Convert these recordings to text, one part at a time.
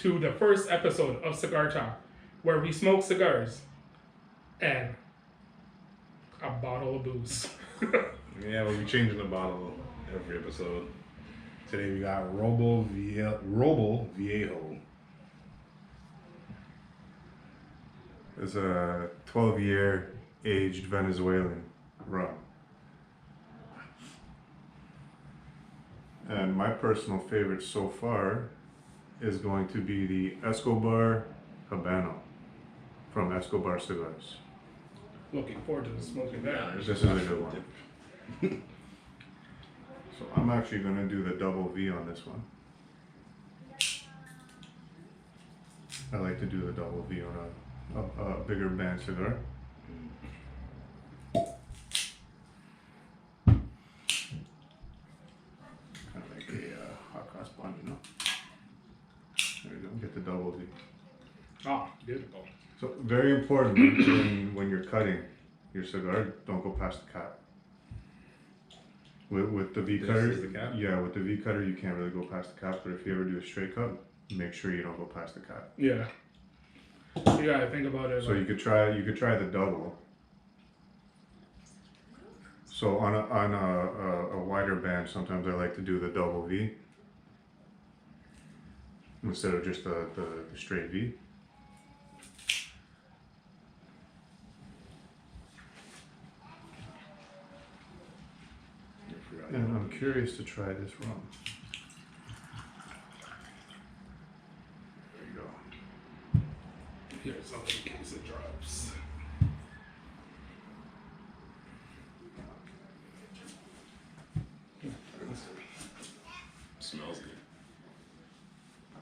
to the first episode of Cigar Talk, where we smoke cigars and a bottle of booze. Yeah, we'll be changing the bottle every episode. Today we got Robo Viejo. It's a 12-year aged Venezuelan rum. And my personal favorite so far is going to be the Escobar Habano from Escobar Cigars. Looking forward to smoking that. This is a good one. So I'm actually going to do the double V on this one. I like to do the double V on a bigger band cigar. Kind of like a hot cross bun, you know? There you go, get the double V. Ah, beautiful. So very important when you're cutting your cigar, don't go past the cap. With the V cutter, is the cap? yeah, with the V cutter you can't really go past the cap. But if you ever do a straight cut, make sure you don't go past the cap. Yeah. You gotta think about it. So you could try the double. So on a wider band, sometimes I like to do the double V instead of just the straight V. And I'm curious to try this rum. There you go. Here's all in case it drops. Smells good.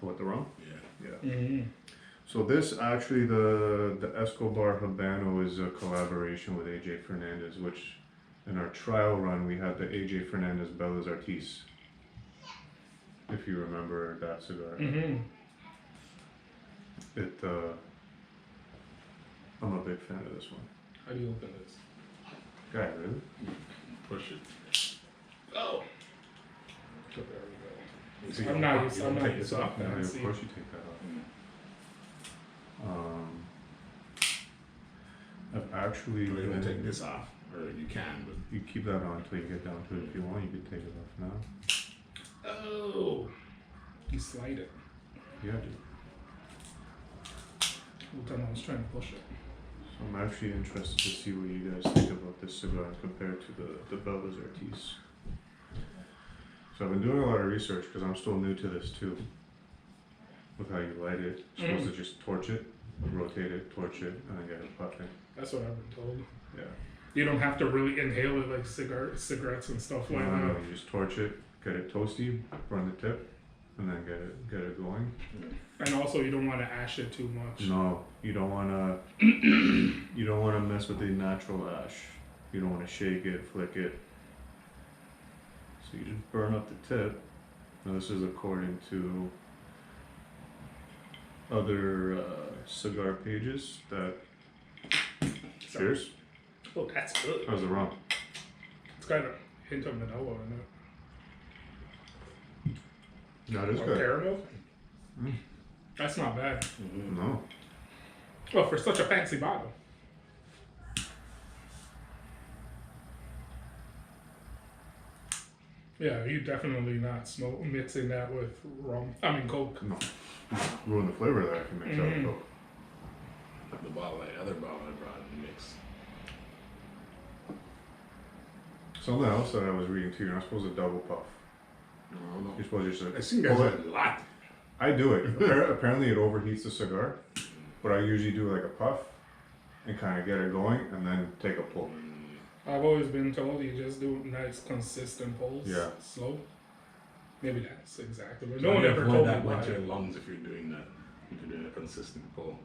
What, the rum? Yeah. Yeah. Mm-hmm. So this actually, the Escobar Habano is a collaboration with AJ Fernandez, which in our trial run we had the AJ Fernandez Belas Artis. If you remember that cigar. Mm-hmm. I'm a big fan of this one. How do you open this? Guy, really? Push it. Oh. There we See, go. I'm not used you to don't take that. this off. Yeah, of See. course you take that off. I've actually. We're gonna take this off, or you can, but You keep that on until you get down to it. If you want, you can take it off now. Oh. You slide it. Yeah, dude. Well, then I was trying to push it. So I'm actually interested to see what you guys think about this cigar compared to the Belas Artis. So I've been doing a lot of research because I'm still new to this too. With how you light it, you're supposed to just torch it, rotate it, torch it, and then get it puffing. That's what I've been told. Yeah. You don't have to really inhale it like cigarettes and stuff like No, that. you just torch it, get it toasty, burn the tip, and then get it going. And also, you don't want to ash it too much. No, you don't wanna you don't wanna mess with the natural ash. You don't wanna shake it, flick it. So you just burn up the tip. Now this is according to other cigar pages that. Cheers. Oh, that's good. How's the rum? It's got a hint of vanilla in it. That is Or good. caramel. Mm. That's not bad. No. Well, for such a fancy bottle. Yeah, you definitely not mixing that with rum. I mean, Coke. No. Ruin the flavor that I can mix out with Coke. the other bottle I brought in the mix. Something else that I was reading too, you're not supposed to double puff. No. You're supposed to just I see you guys pull do a lot. I do it. Apparently it overheats the cigar, but I usually do like a puff and kind of get it going and then take a pull. I've always been told you just do nice, consistent pulls. Yeah. Slow. Maybe that's exactly what. So No one you ever avoid told me that why. into your lungs if you're doing that. If you're doing a consistent pull.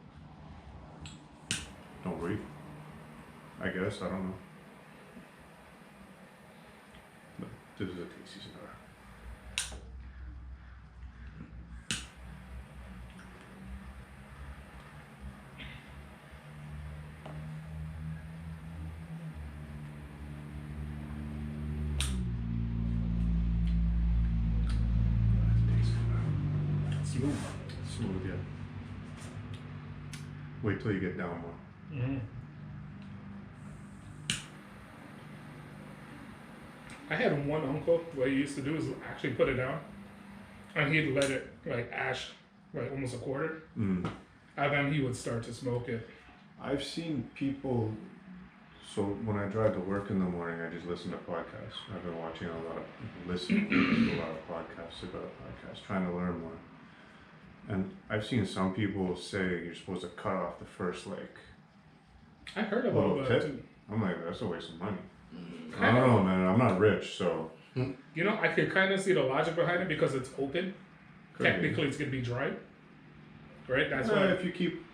Don't breathe. I guess, I don't know. But this is a tasty cigar. smooth yet. Wait till you get down more. Mm-hmm. I had one uncle. What he used to do is actually put it down, and he'd let it like ash, like almost a quarter, Mm. and then he would start to smoke it. I've seen people. So when I drive to work in the morning, I just listen to podcasts. I've been watching listening to a lot of podcasts about podcasts, trying to learn more. And I've seen some people say you're supposed to cut off the first I heard a little little bit tip. too. I'm like, that's a waste of money. I Kind don't of. know, man. I'm not rich, so You know, I could kind of see the logic behind it because it's open. could be. Technically, it's gonna be dry, right? That's Well, why. if you keep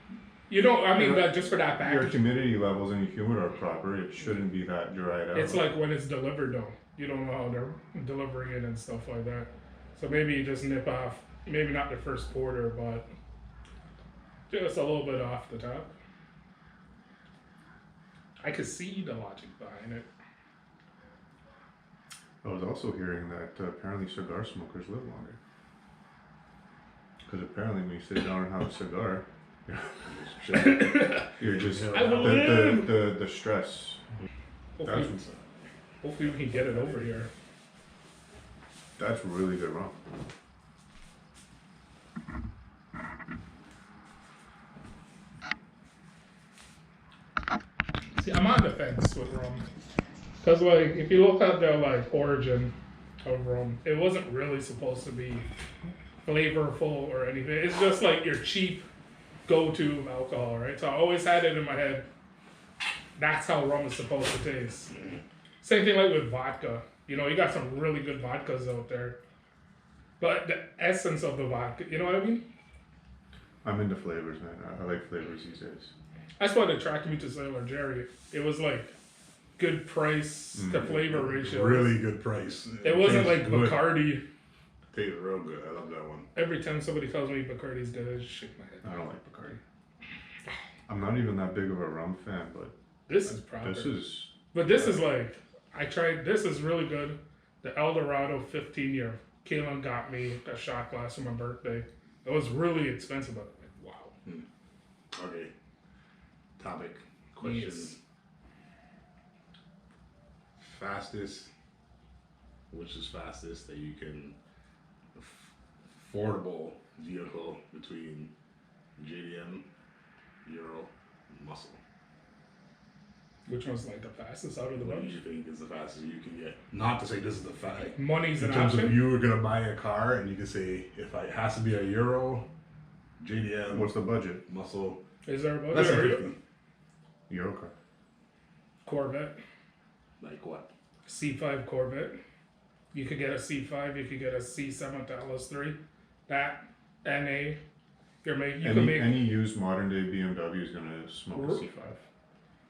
You know, I mean, Yeah. just for that your package, humidity levels in your humidor proper, it shouldn't be that dried out. it's like when it's delivered though. You don't know how they're delivering it and stuff like that. So maybe you just nip off, maybe not the first quarter, but just a little bit off the top. I could see the logic behind it. I was also hearing that apparently cigar smokers live longer. Because apparently when you sit down and have a cigar, you're just I will live. the stress. Hopefully, That's hopefully we can get it over here. that's really good rum. See, I'm on the fence with rum. Because, like, if you look at the, like, origin of rum, it wasn't really supposed to be flavorful or anything. It's just, like, your cheap go-to alcohol, right? So I always had it in my head. That's how rum is supposed to taste. Same thing, like, with vodka. You know, you got some really good vodkas out there. But the essence of the vodka, you know what I mean? I'm into flavors, man. I like flavors these days. That's what attracted me to Sailor Jerry. It was, like, good price to flavor ratio. Really good price. It wasn't Tastes like good. Bacardi. Tastes real good. I love that one. Every time somebody tells me Bacardi's good, I just shake my head. I don't like Bacardi. I'm not even that big of a rum fan, but This is proper. this is But this is like, I tried, this is really good. The El Dorado 15 year. Kaylin got me a shot glass for my birthday. It was really expensive, but like, wow. Okay. Topic. Question. Yes. Fastest. Which is fastest that you can affordable vehicle between JDM, Euro, Muscle. Which one's like the fastest out of the What do bunch? you think is the fastest you can get? Not to say this is the fast. Money's In an terms of option. you were gonna buy a car and you can say if it has to be a Euro, JDM, what's the budget? Muscle. Is there a That's a budget? 50. Euro car. Corvette. Like what? C5 Corvette. You could get a C5, you could get a C7 to LS3. That, NA. You're making, you can make. Any used modern day BMW is gonna smoke a C5.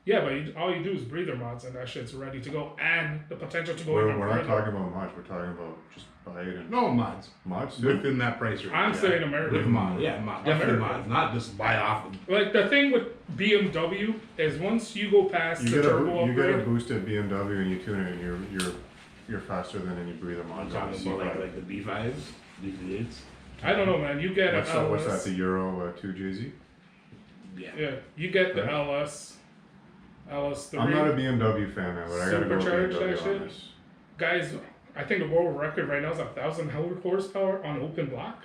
Yeah, but all you do is breather mods and that shit's ready to go, and the potential to go We're even not further. talking about mods. We're talking about just buy it and No mods. mods. too. Within that price range. I'm yeah. saying American. With mods. Yeah, mods. Yeah, Definitely American. mods. Not just buy off them. Like the thing with BMW is once you go past You the get turbo you get a upgrade, boosted BMW and you tune it, and you're faster than any breather I'm mods on the talking about C5. like the B5s, B8s. I don't know, man. You get What's an that? LS. What's that? The Euro 2JZ. Yeah. Yeah, you get the Yeah. LS3. I'm not a BMW fan, man, but I gotta go with Supercharged BMW that shit? on this. Guys, I think the world record right now is 1,000 horsepower on open block.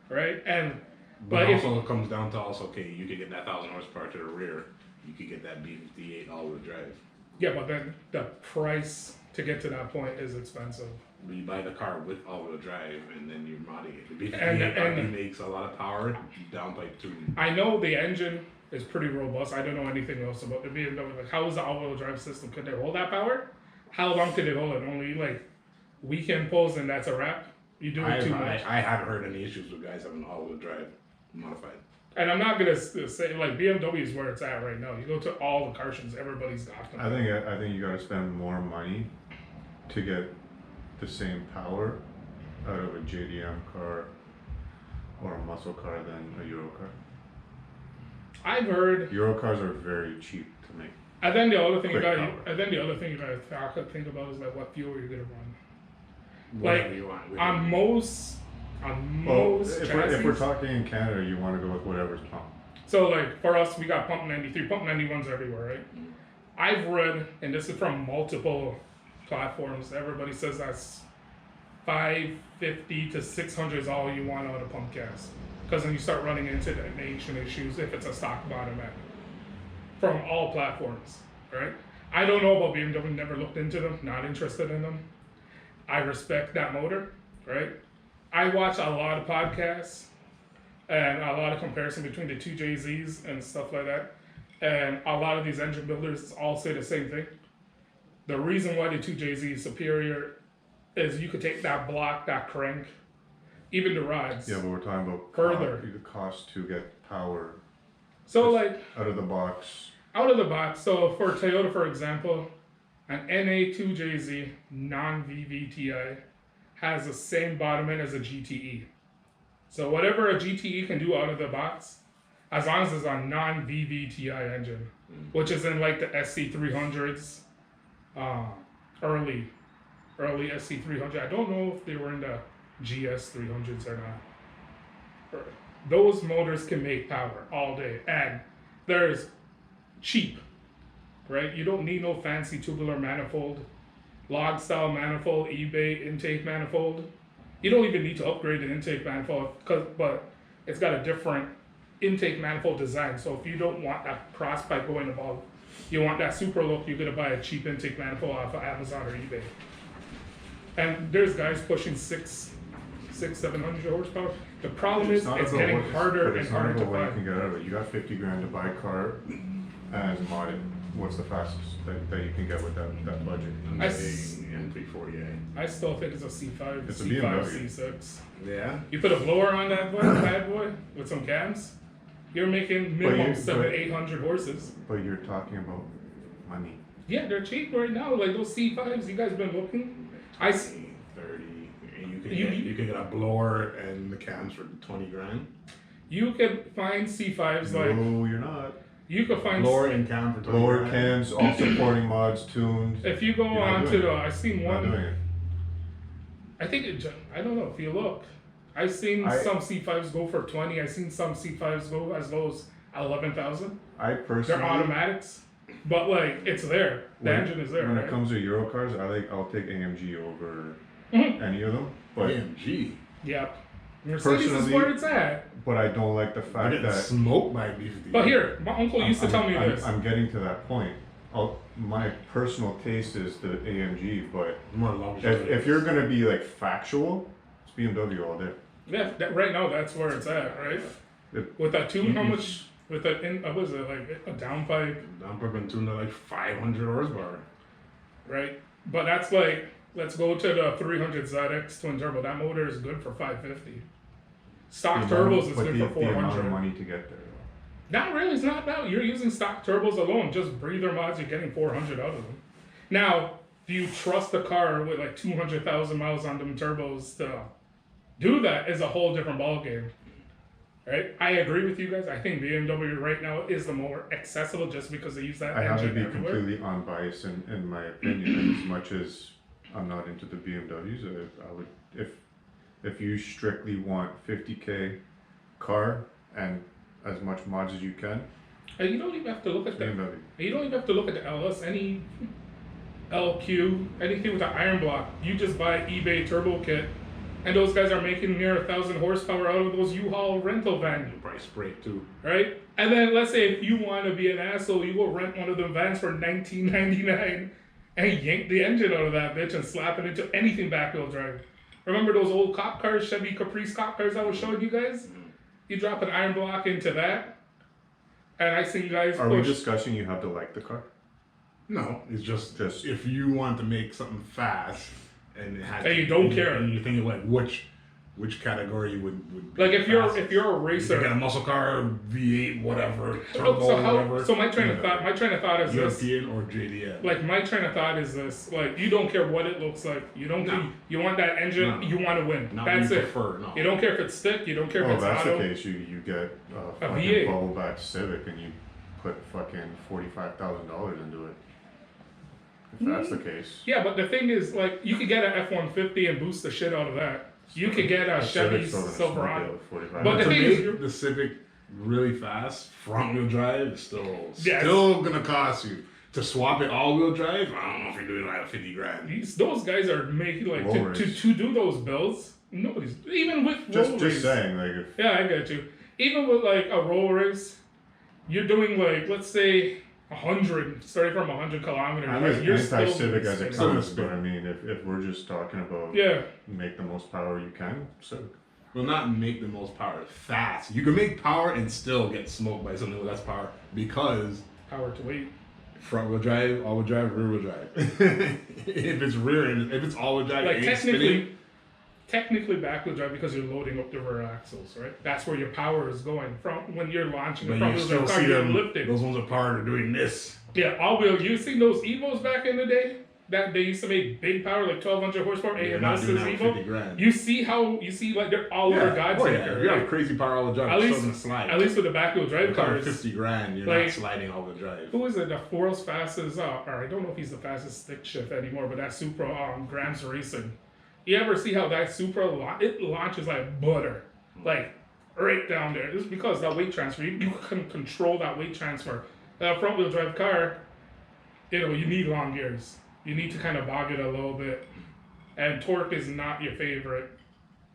Right, and But But if- also it comes down to also, okay, you could get that 1,000 horsepower to the rear. You could get that B58 all-wheel drive. yeah, but then the price to get to that point is expensive. But you buy the car with all-wheel drive and then you're modding it. The B58 And- already makes a lot of power, downpipe tune. I know the engine is pretty robust. I don't know anything else about the BMW. Like, how is the all-wheel drive system? Could they hold that power? How long could it hold it? Only like weekend pulls and that's a wrap. You do it too much. I haven't heard any issues with guys having all-wheel drive modified. And I'm not gonna say like BMW is where it's at right now. You go to all the car shows, everybody's got them. I think you gotta spend more money to get the same power out of a JDM car or a muscle car than a Euro car. I've heard. Euro cars are very cheap to make. And then the other thing you Quick got. power. And then the other thing you got to think about is like what fuel you're gonna run. Whatever Like, you want. On most on Well, most if chassis. we're talking in Canada, you want to go with whatever's pumped. So like for us, we got pump 93, pump 91s everywhere, right? I've read, and this is from multiple platforms. Everybody says that's 550 to 600 is all you want out of pump gas, because then you start running into detonation issues if it's a stock bottom end. From all platforms, right? I don't know about BMW. Never looked into them. Not interested in them. I respect that motor, right? I watch a lot of podcasts and a lot of comparison between the two JZs and stuff like that. And a lot of these engine builders all say the same thing. The reason why the 2JZ is superior is you could take that block, that crank, even the rods. Yeah, but we're talking about Further. the cost to get power. So just like out of the box. out of the box. So for Toyota, for example, an NA2JZ non-VVTi has the same bottom end as a GTE. So whatever a GTE can do out of the box, as long as it's a non-VVTi engine, which is in like the SC300s, early SC300. I don't know if they were in the GS300s or not. Those motors can make power all day, and there's cheap, right? You don't need no fancy tubular manifold, log style manifold, eBay intake manifold. You don't even need to upgrade the intake manifold, but it's got a different intake manifold design. So if you don't want that cross pipe going above, you want that super look, you're gonna buy a cheap intake manifold off of Amazon or eBay. And there's guys pushing 700 horsepower. The problem is it's getting harder and harder to what you find. can get out of it. You got 50 grand to buy a car and mod it. What's the fastest that you can get with that budget? M340A. I still think it's a C5, It's a C5, BMW. C6. Yeah. You put a blower on that bad boy with some cams, you're making minimum 800 horses. But you're talking about money. Yeah, they're cheap right now. Like those C5s, you guys been looking? 30. You can get a blower and the cams for 20 grand. You can find C5s like No, you're not. you can find Blower and cam for 20 Lower grand. cams, all supporting mods, tuned. if you go You're not on doing to the it. I seen Not doing one. it. I think I don't know if you look. I've seen some C5s go for 20. I've seen some C5s go as low as 11,000. I personally. They're automatics, but like it's there. The engine is there. When Right? it comes to Euro cars, I'll take AMG over Mhm. any of them. But AMG. Yeah, Mercedes is Personally- where it's at. but I don't like the I fact get that. smoked by BFD. But here, my uncle used to tell me this. I'm getting to that point. My personal taste is the AMG, but More luxury. if you're gonna be like factual, it's BMW all day. Yeah, right now that's where it's at, right? With that tune, how much? With that, what is it like a downpipe, I'm probably tuned to like 500 horsepower. right? But that's like, let's go to the 300 ZX twin turbo. That motor is good for 550. Stock turbos is But good the for amount of 400. money to get there. Not really, it's not that. You're using stock turbos alone, just breather mods, you're getting 400 out of them. Now, do you trust the car with like 200,000 miles on them turbos to do that is a whole different ballgame. Right? I agree with you guys. I think BMW right now is the more accessible just because they use that I have to engine be everywhere. completely unbiased in my opinion. As much as I'm not into the BMWs, I would if you strictly want 50K car and as much mods as you can, And you don't even have to look at the BMW. you don't even have to look at the LS, any LQ, anything with an iron block. You just buy eBay turbo kit, and those guys are making near 1,000 horsepower out of those U-Haul rental vans. Price break too. Right? And then let's say if you want to be an asshole, you go rent one of the vans for $19.99 and yank the engine out of that bitch and slap it into anything back-wheel drive. Remember those old cop cars, Chevy Caprice cop cars I was showing you guys? You drop an iron block into that, and I seen guys Are we push. discussing you have to like the car? No, it's just Just- if you want to make something fast and it has And you don't care. and you're thinking like which category would be Like if you're fast. a You racer. get a muscle car, V8, whatever, turbo, whatever. So my train of thought is this. European or JDM. Like my train of thought is this: like you don't care what it looks like. You don't. No. You want that engine. No. You want to win. Not That's you it. prefer, no. You don't care if it's stick. You don't care if Oh, it's that's auto. the case. You get a fucking V8. bubble back Civic and you put fucking $45,000 into it. If that's the case. Yeah, but the thing is, like, you could get an F-150 and boost the shit out of that. You could get a Chevy Civic's still gonna Silverado. smoke it with 45. But the to thing is, make the Civic really fast, front wheel drive is Yes. still gonna cost you. To swap it all wheel drive, I don't know if you're doing like 50 grand. those guys are making like to do those builds. Nobody's even with roll Just race. saying, like, if Yeah, I get you. Even with like a roll race, you're doing like let's say 100, starting from 100 kilometers. I'm right? as You're still anti-Civic as it spinning. comes, but I mean, if we're just talking about Yeah, make the most power you can, Civic. Will not make the most power fast. You can make power and still get smoked by something with less power because power to weight. front wheel drive, all wheel drive, rear wheel drive. if it's all wheel drive, Like it ain't spinning. technically back wheel drive because you're loading up the rear axles, right? That's where your power is going from when you're launching the But front you wheel still drive car. see You're them. lifting. Those ones with power are doing this. Yeah, all wheel. You seen those Evos back in the day? That they used to make big power, like 1,200 horsepower. You're not doing AMS's that with 50 Evo. grand. You see like they're all over God's oh, acre, yeah. If you right? have crazy power all wheel drive, At it's least- still gonna slide. At least with the back wheel drive If you're cars. 50 grand, you're Like- not sliding all wheel drive. Who is it? The world's fastest, or I don't know if he's the fastest stick shift anymore, but that Supra, Grams Racing. You ever see how that Supra, it launches like butter, like right down there. It's because that weight transfer, you can control that weight transfer. That front wheel drive car, you need long gears. You need to kind of bog it a little bit. And torque is not your favorite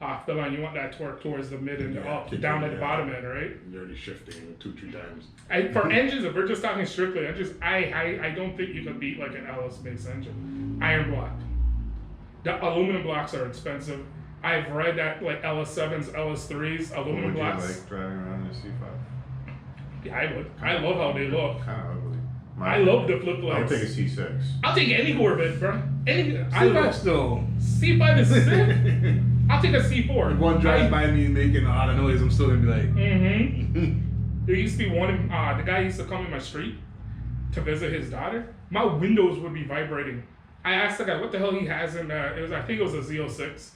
off the line. You want that torque towards the mid and Yeah, up, kick down it at the down. bottom end, right? You're already shifting 2-3 times. For engines, if we're just talking strictly engines, I don't think you can beat like an LS-based engine. Iron block. The aluminum blocks are expensive. I've read that like LS7s, LS3s, What aluminum would you blocks. like driving around in a C5? Yeah, I would. I love how they look. Kind of ugly. I love the flip I would take a lights. C6. I'll take any Corvette, bro. I got still. C5 is sick. I'll take a C4. If one drives by me making a lot of noise, I'm still gonna be like, Mm-hmm. There used to be one, the guy used to come in my street to visit his daughter. My windows would be vibrating. I asked the guy what the hell he has in, I think it was a Z06.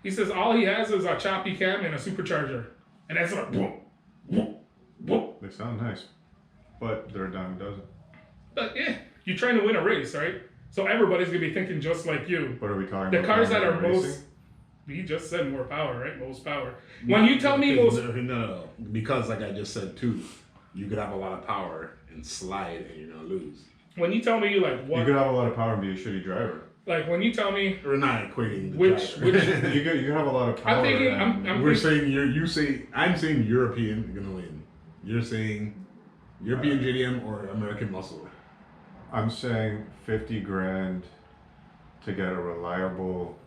He says all he has is a choppy cam and a supercharger. And that's like, whoop, whoop, whoop. They sound nice, but they're a dime a dozen. But yeah, you're trying to win a race, right? So everybody's gonna be thinking just like you. What are we talking The about? cars that are racing? most, he just said more power, right? Most power. When you tell me most, no, because like I just said too, you could have a lot of power and slide and you're gonna lose. when you tell me like You what, could have a lot of power and be a shitty driver. like when you tell me We're not equating the which, driver. which, You could have a lot of power. I'm thinking, and- I'm We're thinking, saying I'm saying European gonna win. You're saying European JDM or American muscle. I'm saying 50 grand to get a reliable.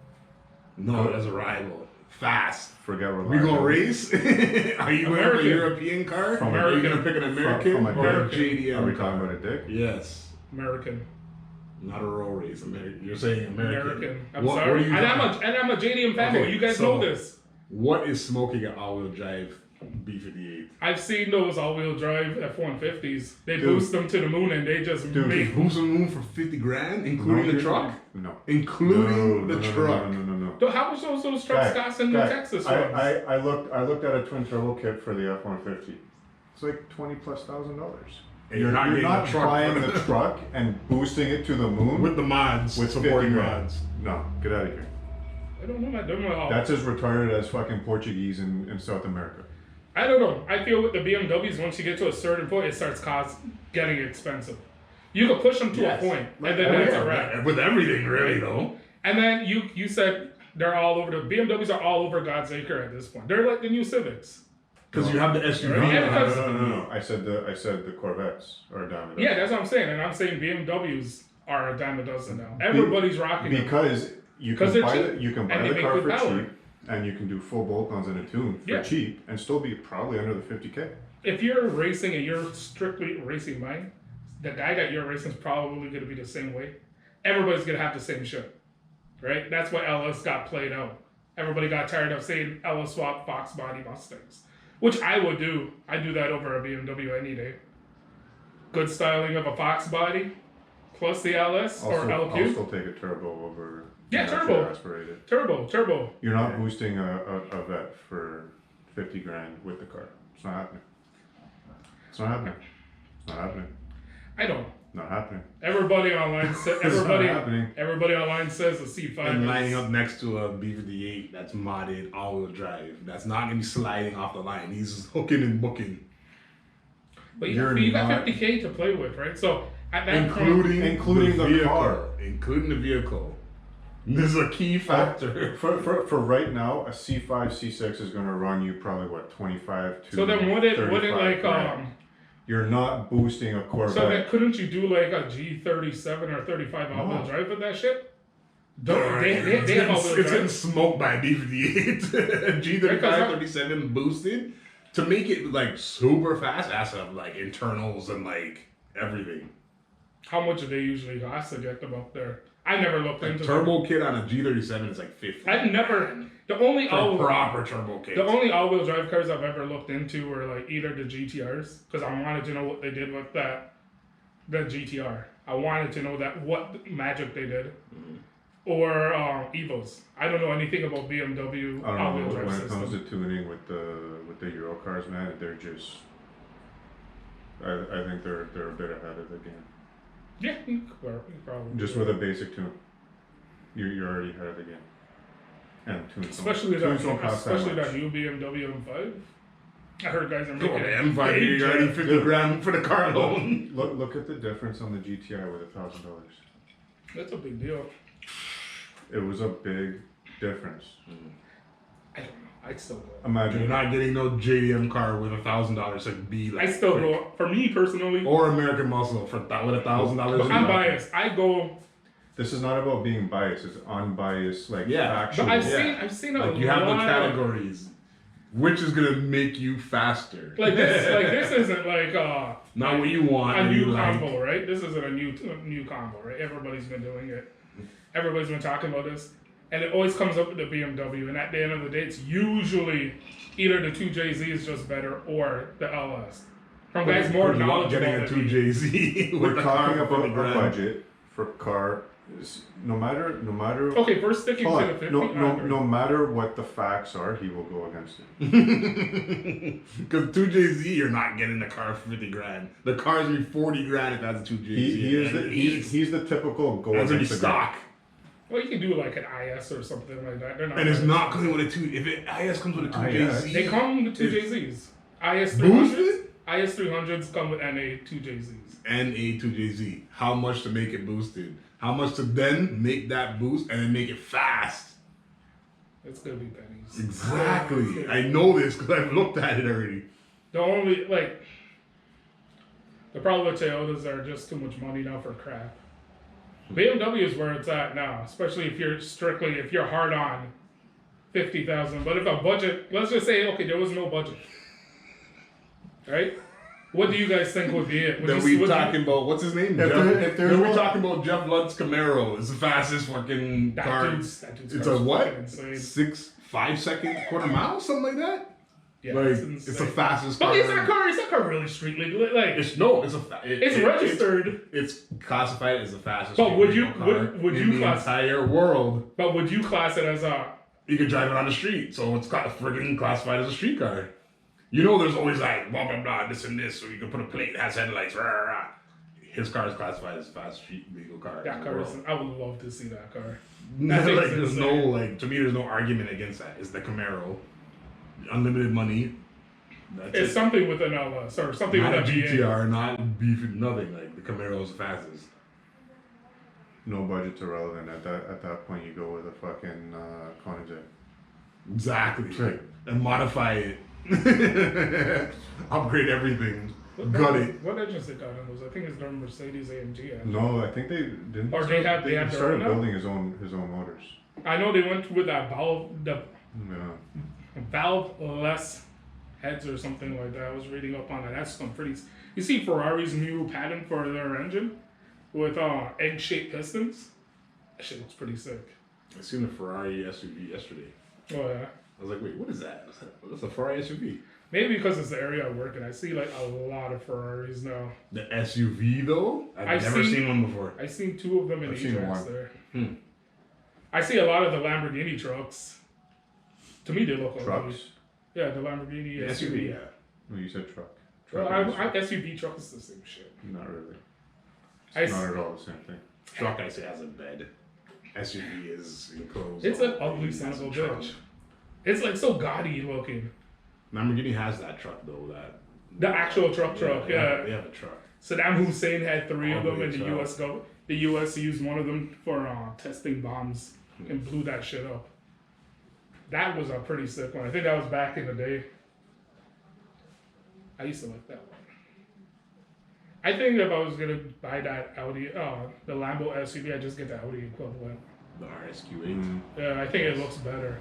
No, that's a rival. Fast. Forget We reliable. gonna race? Are you going for a American. European car? From Are you American. gonna pick an American From a or a dick. JDM? Are we car? talking about a dick? Yes. American. Not a roll race. You're saying American. American. I'm What sorry. are you And talking- I'm a JDM fanboy. Okay, You guys so- know this. What is smoking an all-wheel drive B58? I've seen those all-wheel drive F-150s. They Dude. boost them to the moon and they just Dude, make. Who's in room for 50 grand, including the truck? No. Including No, the no, truck. No. How much those trucks cost in New Texas? I, ones? I looked at a twin turbo kit for the F-150. It's like $20,000+. And you're not getting the truck buying for the truck and boosting it to the moon with the mods, with supporting 50 grand. mods. No, get out of here. I don't know. I don't know. That's as retarded as fucking Portuguese in South America. I don't know. I feel with the BMWs, once you get to a certain point, it starts getting expensive. You can push them to Yes. a point, Like, and then oh, that's yeah, a wrap. with everything, really, though. And then you said they're all over. The BMWs are all over God's acre at this point. They're like the new Civics. Because you have the SUV. Right. Yeah, because- No. I said the Corvettes are a dime a dozen. Yeah, that's what I'm saying. And I'm saying BMWs are a dime a dozen now. Everybody's rocking them. Because you 'Cause can they're buy cheap. you can And buy they the make car good for power. cheap, and you can do full bolt-ons in a tune for Yeah. cheap, and still be probably under the 50K. If you're racing and you're strictly racing mine, the guy that you're racing is probably going to be the same way. Everybody's going to have the same shit, right? That's why LS got played out. Everybody got tired of saying LS swap Fox body Mustangs, which I would do. I do that over a BMW any day. Good styling of a Fox body plus the LS or I'll LQ. still take a turbo over. Yeah, naturally turbo. aspirated. Turbo. You're not boosting a vet for 50 grand with the car. It's not happening. It's not happening. It's not happening. I don't know. Not happening. Everybody online says It's not happening. everybody online says a C5 And is- lining up next to a B58 that's modded all-wheel drive. That's not gonna be sliding off the line. He's hooking and booking, But You're you got not- 50K to play with, right? So at that point, Including the vehicle, car. including the vehicle. This is a key factor. For right now, a C5, C6 is going to run you probably what 25 to. so then would it 35 like grand. You're not boosting a Corvette. so then couldn't you do like a G37 or 35 all-wheel No. drive with that shit? Don't they have It's all-wheel getting drive? smoked by a B58. G35, Because 37 boosted. To make it like super fast, it has to have like internals and like everything. How much do they usually cost to get them up there? I never looked Like into turbo kit on a G37 is like 50. I've never the only For all proper turbo kit. the only all-wheel drive cars I've ever looked into were like either the GTRs because I wanted to know what they did with the GTR. I wanted to know that what magic they did, or Evos. I don't know anything about BMW I don't all-wheel know drive when it comes system. to tuning with the Euro cars, man. They're just. I think they're a bit ahead of the game. Yeah, you probably Just with a basic tune, you're already ahead of the game. And tunes especially tunes don't that cost that especially much. that new BMW M5. I heard guys are Oh, making the it M5 big you're already jet. 50 grand for the car alone. Look at the difference on the GTI with $1,000. That's a big deal. It was a big difference. I don't know. I'd still go. Imagine You're not getting no JDM car with $1,000 to be like. I still quick. go. For me personally, Or American Muscle for with $1,000. but I'm biased. I go. This is not about being biased. It's unbiased, like Yeah, factual. But I've Yeah. seen a Like you have the lot of- categories. Which is gonna make you faster? Like this isn't like Not what you want. a and you new like. combo, right? This isn't a new combo, right? Everybody's been doing it. Everybody's been talking about this, and it always comes up with the BMW. And at the end of the day, it's usually either the 2JZ is just better or the LS. From guys more Good luck knowledgeable getting a than me. 2JZ. with We're the talking car for about the a grand. budget for car. No matter. Okay, first sticking Hold to on. the 50. No matter what the facts are, he will go against it. Because 2JZ, you're not getting the car for 50 grand. The car's gonna be 40 grand if that's a 2JZ. He's the typical go That's against the grain. stock. Well, you can do like an IS or something like that. They're not. And it's very not expensive. coming with a 2. If it IS comes with a 2JZ. IS. They come with 2JZs. IS 300s. Boosted? IS 300s come with NA 2JZs. And a 2JZ. How much to make it boosted? How much to then make that boost and then make it fast? It's gonna be pennies. Exactly. I know this because I've looked at it already. The only the problem with Toyotas are just too much money now for crap. BMW is where it's at now, especially if you're hard on 50,000. But if a budget, let's just say, okay, there was no budget, right? What do you guys think would be it? Then we talking about what's his name? If Jeff, there's then we one- talking about Jeff Ludd's Camaro. It's the fastest fucking that car. dude's It's car's a what? fucking insane. 5 second quarter mile, something like that. Yeah, Like it's it's the fastest But car. is that car really street legal? Like, It's no, it's a. it's registered. It's classified as the fastest. But would you- car would in you the class- entire world? But would you class it as a? You can drive it on the street, so it's friggin' classified as a street car. You know, there's always like blah blah blah, this and this, so you can put a plate that has headlights. Rah, rah, rah. His car is classified as a fast street legal car. in That the car world. is. I would love to see that car. No, That thing's like there's no insane. like to me there's no argument against that. It's the Camaro, unlimited money. That's It's it. something with an LS or something Not a with a GT. GTR, not beefing, nothing. Like the Camaro's the fastest. No budget's irrelevant. At that point, you go with a fucking Koenigsegg. Exactly. Right. And modify it. Upgrade everything. Got it. What engines they got in those? I think it's their Mercedes AMG. Engine. No, I think they didn't. Or they have their started own now? building his own motors. I know they went with that the Yeah. valve-less heads or something like that. I was reading up on that. That's some pretty. You see Ferrari's new patent for their engine with egg-shaped pistons. That shit looks pretty sick. I seen the Ferrari SUV yesterday. Oh yeah. I was like, wait, what is that? That's a Ferrari SUV. Maybe because it's the area I work in. I see like a lot of Ferraris now. The SUV though? I've I've never seen- seen one before. I seen 2 of them in I've seen Ajax one. there. Hmm. I see a lot of the Lamborghini trucks. To me, they look like Trucks. Yeah, the Lamborghini The SUV. yeah. No, you said truck. Well, Truck is- SUV truck is the same shit. Not really. I It's s- not at all the same thing. Truck, I say, has a bed. SUV is enclosed. It's an all ugly has son of a trunk. bitch. It's like so gaudy looking. Lamborghini has that truck though. The actual truck, yeah. They have a truck. Saddam Hussein had 3 of them, and the Ugly U.S. The U.S. used one of them for testing bombs and blew that shit up. That was a pretty sick one. I think that was back in the day. I used to like that one. I think if I was gonna buy that Audi, the Lambo SUV, I'd just get the Audi equivalent. The RSQ8. Yeah, I think it looks better.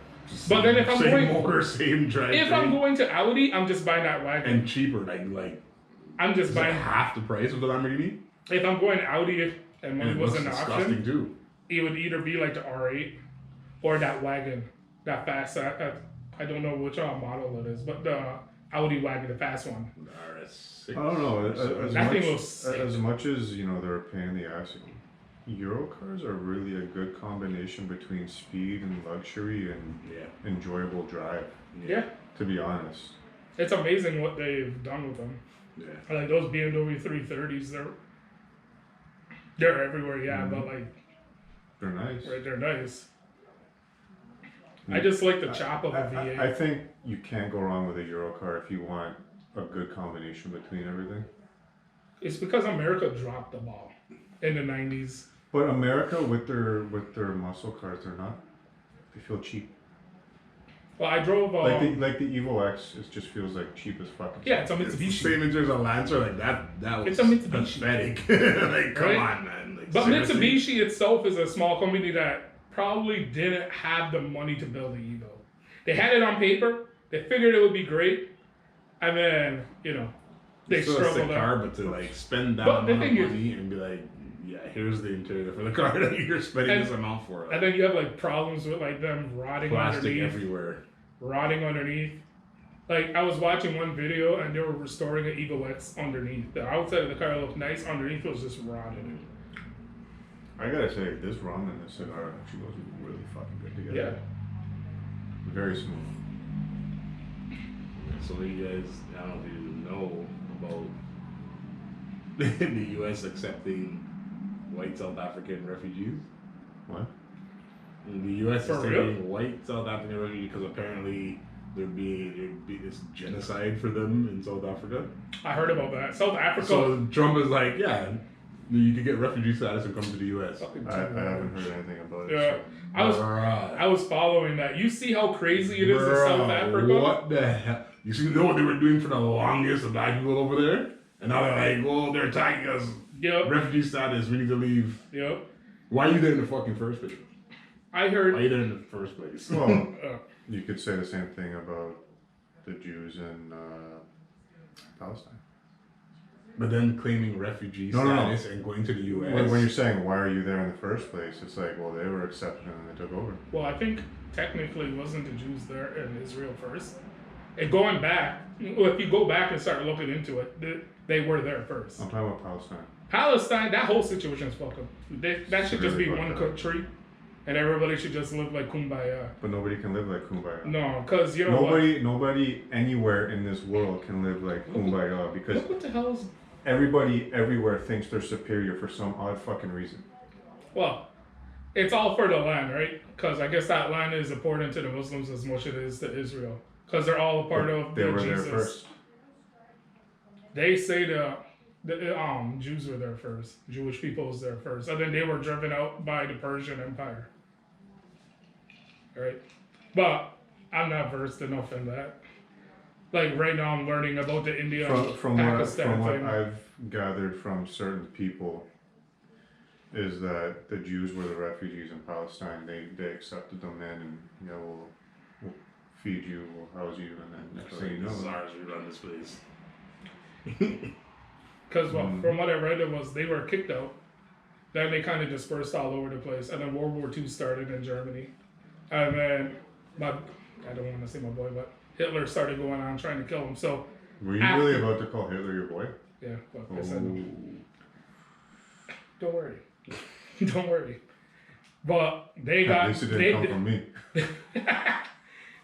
But then if I'm same going, motor, same drive. if I'm going to Audi, I'm just buying that wagon. and cheaper, like I'm just is it buying. half the price of the Lamborghini? If I'm going Audi and money And it was looks an disgusting option, too. it would either be like the R8 or that wagon, that fast. I don't know which model it is, but the Audi wagon, the fast one. The RS6. I don't know. As That much, thing looks sick. as much as they're a pain in the ass. Euro cars are really a good combination between speed and luxury and Yeah. enjoyable drive. Yeah, To be honest, it's amazing what they've done with them. Yeah. Like those BMW 330s, they're everywhere. Yeah, but like they're nice. right, they're nice. I just like the chop of a I V8. think you can't go wrong with a Euro car if you want a good combination between everything. It's because America dropped the ball in the 90s. But America with their muscle cars, they're not. They feel cheap. Well, I drove. Like the Evo X, it just feels like cheap as fuck. Yeah, it's a It's the Mitsubishi. same as there's a Lancer like that. That was It's a Mitsubishi. pathetic. Like, come Right? on, man. Like, But seriously? Mitsubishi itself is a small company that probably didn't have the money to build the Evo. They had it on paper. They figured it would be great, and then they It's still a sick struggled car, out. but to like spend that But the amount of thing is- money and be like, yeah, here's the interior for the car that you're spending And- this amount for. And then you have like problems with like them rotting plastic underneath. everywhere. Rotting underneath. Like I was watching one video and they were restoring an Evo X underneath. The outside of the car looked nice. Underneath it was just rotted. I gotta say, this rum and this cigar actually goes really fucking good together. Yeah. Very smooth. So you guys, I don't know if you know about the U.S. accepting white South African refugees. What? The U.S. For is real? taking white South African refugees because apparently there'd be this genocide for them in South Africa. I heard about that. South Africa. So Trump is like, yeah, you could get refugee status and come to the U.S. Fucking I haven't heard anything about it. Yeah. So. I was following that. You see how crazy it is in South Bruh, Africa? What the hell? You see what they were doing for the longest, the black people over there? And now they're like, well, they're attacking us. Yep. Refugee status, we need to leave. Yep. Why are you there in the fucking first place? I Why heard. are you there in the first place? Well, Uh, you could say the same thing about the Jews in Palestine. But then claiming refugee No, no, no. status and going to the U.S. When you're saying why are you there in the first place, it's like, well, they were accepted and they took over. well, I think technically wasn't the Jews there in Israel first. And going back, well, if you go back and start looking into it, they were there first. I'm talking about Palestine. Palestine, that whole situation is fucked up. That should just be Really one fucked up. country, and everybody should just live like kumbaya. But nobody can live like Kumbaya. No, because you know Nobody anywhere in this world can live like Kumbaya what? because Look what the hell is. everybody everywhere thinks they're superior for some odd fucking reason. Well, it's all for the land, right? Because I guess that land is important to the Muslims as much as it is to Israel. Because they're all a part of They the were Jesus. there first. They say the Jews were there first. Jewish people was there first. And then they were driven out by the Persian Empire. Right? But I'm not versed enough in that. Like right now I'm learning about the India and From Pakistan what thing. I've gathered from certain people is that the Jews were the refugees in Palestine. They accepted them in and we'll feed you, we'll house you, and then next thing you know, SARS, we run this place. Because from what I read, it was they were kicked out. Then they kind of dispersed all over the place, and then World War II started in Germany, and then I don't want to say my boy, but Hitler started going on trying to kill him. So were you really about to call Hitler your boy? yeah, but I said Oh. don't worry, don't worry. But they At got least it didn't come from me.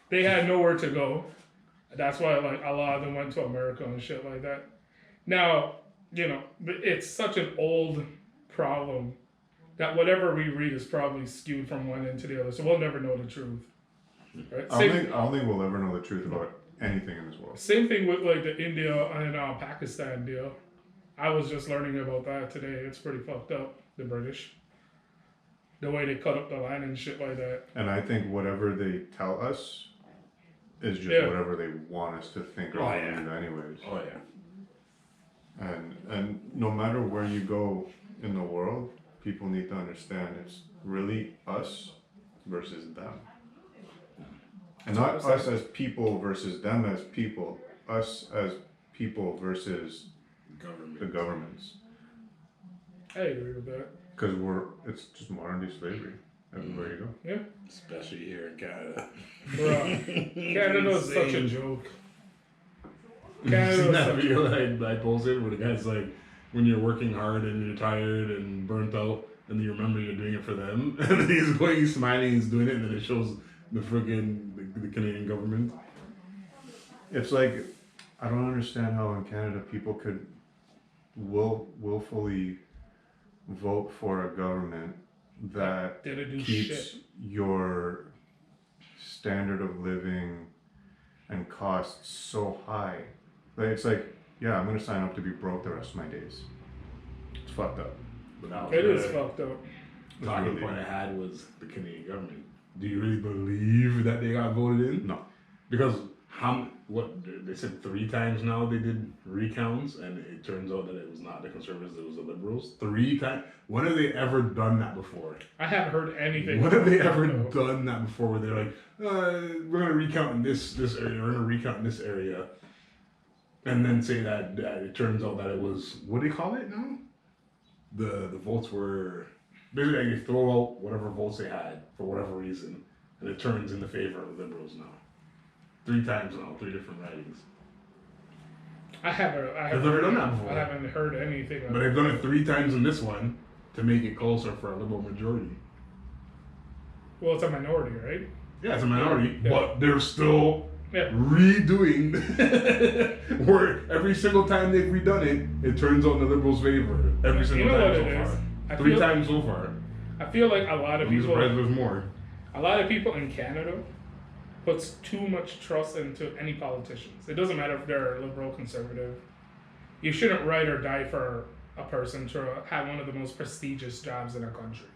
they had nowhere to go. That's why like a lot of them went to America and shit like that. Now, it's such an old problem that whatever we read is probably skewed from one end to the other, so we'll never know the truth. Right? I don't think we'll ever know the truth about anything in this world. Same thing with like the India and Pakistan deal. I was just learning about that today. It's pretty fucked up, the British. The way they cut up the line and shit like that. And I think whatever they tell us is just whatever they want us to think or believe anyways. Oh yeah. And no matter where you go in the world, people need to understand it's really us versus them. And not us as people versus them as people. Us as people versus the governments. I agree with that. Because it's just modern day slavery everywhere you go. Yeah. Especially here in Canada. Bro, Canada's such a joke. You seen that video that I posted where the guy's like, when you're working hard and you're tired and burnt out, and you remember you're doing it for them, and then he's smiling, he's doing it, and then it shows the friggin' the Canadian government. It's like, I don't understand how in Canada people could willfully vote for a government that keeps your standard of living and costs so high. Like, it's like, yeah, I'm gonna sign up to be broke the rest of my days. It's fucked up. It is fucked up. The talking point I had was the Canadian government. Do you really believe that they got voted in? No. Because they said 3 times now they did recounts, and it turns out that it was not the Conservatives, it was the Liberals. 3 times. When have they ever done that before? I haven't heard anything. When have they ever done that before where they're like, we're going to recount in this area, we're going to recount in this area, and then say that it turns out that it was, what do they call it now? The votes were, basically they throw out whatever votes they had for whatever reason, and it turns in the favor of the Liberals now. 3 times now, 3 different writings. I haven't never done that before. I haven't heard anything. But they've done it 3 times in this one to make it closer for a liberal majority. Well, it's a minority, right? Yeah, it's a minority, yeah. But they're still redoing. Where every single time they've redone it, it turns out in the liberals' favor. Every single time so far. 3 times so far. I feel like a lot of I'm people. surprised there's more. A lot of people in Canada puts too much trust into any politicians. It doesn't matter if they're liberal, conservative. You shouldn't ride or die for a person to have one of the most prestigious jobs in our country.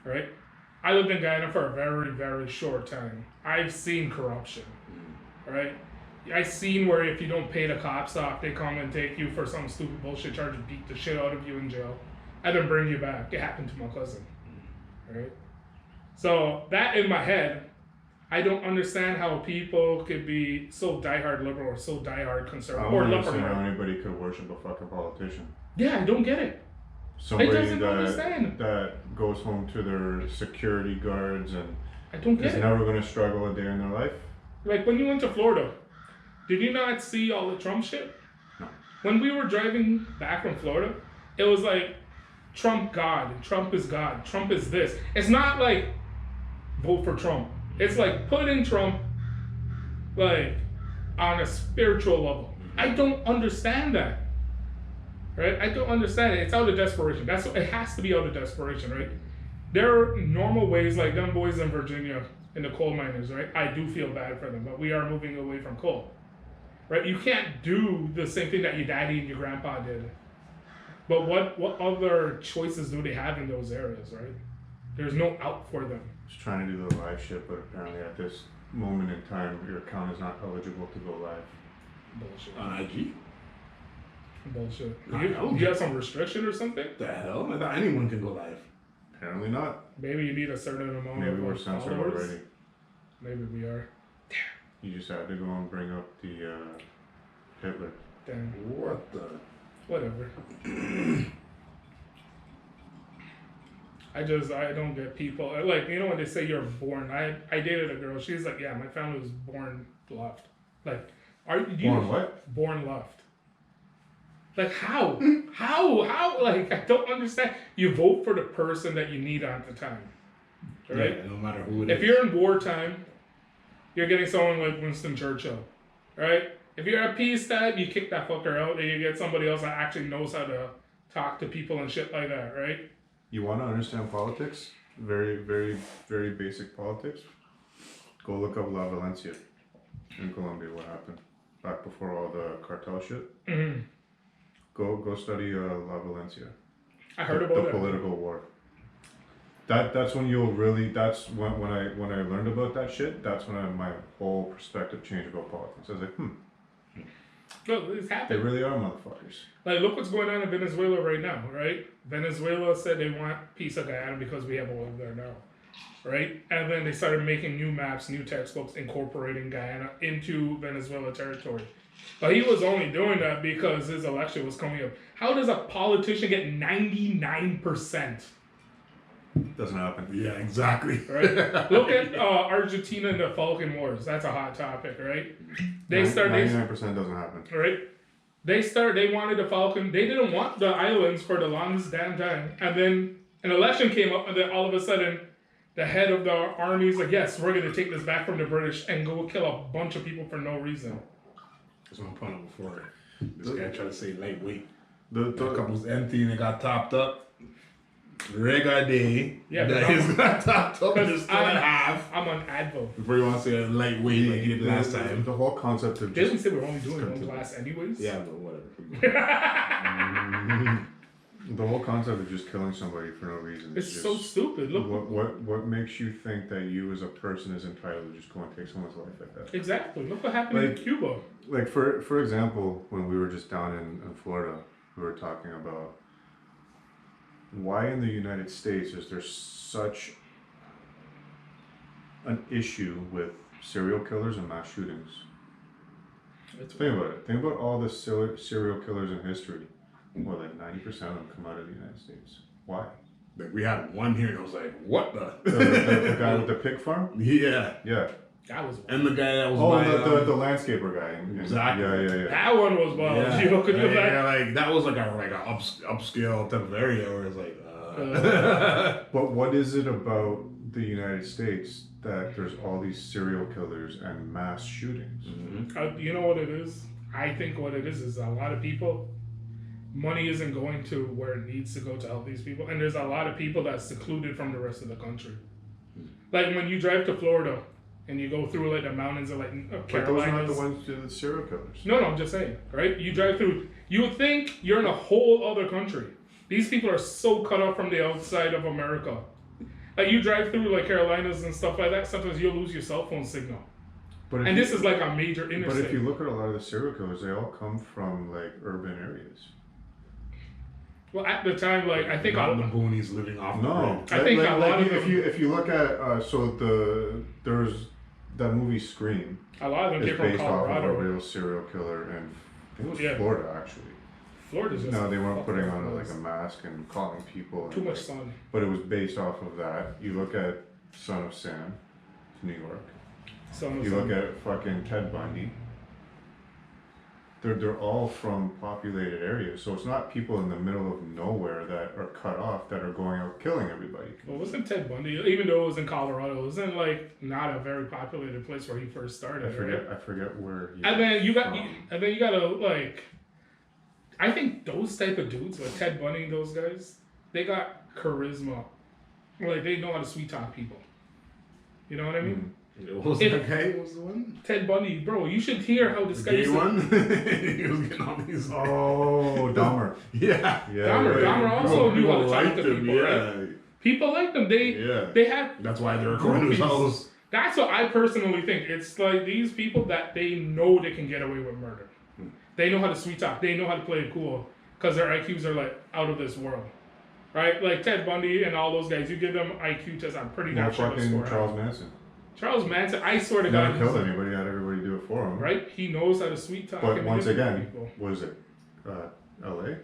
Right? I lived in Guyana for a very, very short time. I've seen corruption. Right? I've seen where if you don't pay the cops off, they come and take you for some stupid bullshit charge and beat the shit out of you in jail and then bring you back. It happened to my cousin. Right? So that in my head, I don't understand how people could be so diehard liberal or so diehard conservative. I don't understand how anybody could worship a fucking politician. Yeah, I don't get it. Somebody understand. that goes home to their security guards and I don't get is never going to struggle a day in their life. Like when you went to Florida, did you not see all the Trump shit? No. When we were driving back from Florida, it was like Trump God, Trump is God, Trump is this. It's not like vote for Trump. It's like putting Trump like on a spiritual level. I don't understand that. Right? I don't understand it. It's out of desperation. It has to be out of desperation, right? There are normal ways, like them boys in Virginia and the coal miners, right? I do feel bad for them, but we are moving away from coal. Right? You can't do the same thing that your daddy and your grandpa did. But what other choices do they have in those areas, right? There's no out for them. Just trying to do the live shit, but apparently at this moment in time, your account is not eligible to go live. Bullshit. On IG? Bullshit. You You have some restriction or something? The hell? I thought anyone can go live. Apparently not. Maybe you need a certain amount Maybe of we're censored followers. already. Maybe we are. You just had to go and bring up the Hitler. Damn. What the? Whatever. I don't get people like, you know, when they say you're born. I dated a girl. She's like, yeah, my family was born left. Like, Born what? Born left. Like how? How? Like I don't understand. You vote for the person that you need at the time, right? Yeah, no matter who it is. If you're in wartime, you're getting someone like Winston Churchill, right? If you're at peacetime, you kick that fucker out and you get somebody else that actually knows how to talk to people and shit like that, right? You want to understand politics? Very, very, very basic politics. Go look up La Valencia in Colombia. What happened back before all the cartel shit? Mm-hmm. Go study La Valencia. I heard the about that. political war. That's when you'll really. That's when I learned about that shit. That's when my whole perspective changed about politics. I was like, Look, it's they happening. really are motherfuckers. Like, look what's going on in Venezuela right now, right? Venezuela said they want peace of Guyana because we have oil there now, right? And then they started making new maps, new textbooks, incorporating Guyana into Venezuela territory. But he was only doing that because his election was coming up. How does a politician get 99%? Doesn't happen. Yeah, exactly. Right? Look at Argentina and the Falcon Wars. That's a hot topic, right? They started. 99% doesn't happen. Right? They wanted the Falcon. They didn't want the islands for the longest damn time. And then an election came up, and then all of a sudden, the head of the army is like, yes, we're going to take this back from the British and go kill a bunch of people for no reason. That's what I'm pointing out before. This guy tried to say lightweight. The The cup was empty and it got topped up. Regardé. Yeah, that but is got topped up and it's still at half. I'm on Advil. Before you want to say a lightweight like you did last time. The whole concept of Didn't we just say we're only doing one glass anyways? Yeah, but whatever. the whole concept of just killing somebody for no reason. It's is so just, stupid. Look. What makes you think that you as a person is entitled to just go and take someone's life like that? Exactly. Look what happened in Like- Cuba. Like for example, when we were just down in Florida, we were talking about why in the United States is there such an issue with serial killers and mass shootings? Think about it. Think about all the serial killers in history. Well, like 90% of them come out of the United States. Why? Like we had one here and I was like, what The guy with the pig farm? Yeah. Yeah. That was And the guy that was Oh, buying the landscaper guy. Exactly. Yeah. that one was wild. Yeah. You could do that. Yeah, like that was like a upscale type of area where it's like But what is it about the United States that there's all these serial killers and mass shootings? You know what it is? I think what it is a lot of people, money isn't going to where it needs to go to help these people. And there's a lot of people that's secluded from the rest of the country. Like when you drive to Florida and you go through like the mountains of like But those aren't Carolinas. the ones that are the serial killers. No, I'm just saying, right? You drive through, you would think you're in a whole other country. These people are so cut off from the outside of America. Like you drive through like Carolinas and stuff like that, sometimes you'll lose your cell phone signal. But And this is like a major interstate. But if you look at a lot of the serial killers, they all come from like urban areas. Well, at the time, like I think not in the boonies living off No, I think a lot of if them- you look at there's that movie Scream a lot of them is came from based off of a Colorado. real serial killer, and I think it was Yeah. Florida actually. Florida's just No, they weren't fucking putting on place. like a mask and calling people. Too and, much like, sun. But it was based off of that. You look at Son of Sam, New York. Sun. You look at fucking Ted Bundy. They're all from populated areas, so it's not people in the middle of nowhere that are cut off that are going out killing everybody. Well, wasn't Ted Bundy, even though it was in Colorado, it wasn't like not a very populated place where he first started. Right? I forget where. He And then you got, from. and then you gotta like, I think those type of dudes, like Ted Bundy and those guys, they got charisma. Like they know how to sweet talk people. You know what I mean? What was If- that guy? What was the one? Ted Bundy, bro, you should hear how this The guy gay used to- one? He was getting all these. Oh, Dahmer. Yeah. Yeah. Dahmer- yeah, Dahmer yeah. also knew how to talk liked to him, people, yeah. People like them. Yeah. They have. That's why they're recording his Groupies. house. That's what I personally think. It's like these people that they know they can get away with murder. They know how to sweet talk. They know how to play it cool because their IQs are like out of this world, right? Like Ted Bundy and all those guys. You give them IQ tests, I'm pretty Well, damn sure they'll fucking score. Charles Manson. Charles Manson, I swear to Never God, killed he's- anybody. Had everybody do it for him. right? He knows how to sweet talk. But and once manipulate again, people. was it L.A.?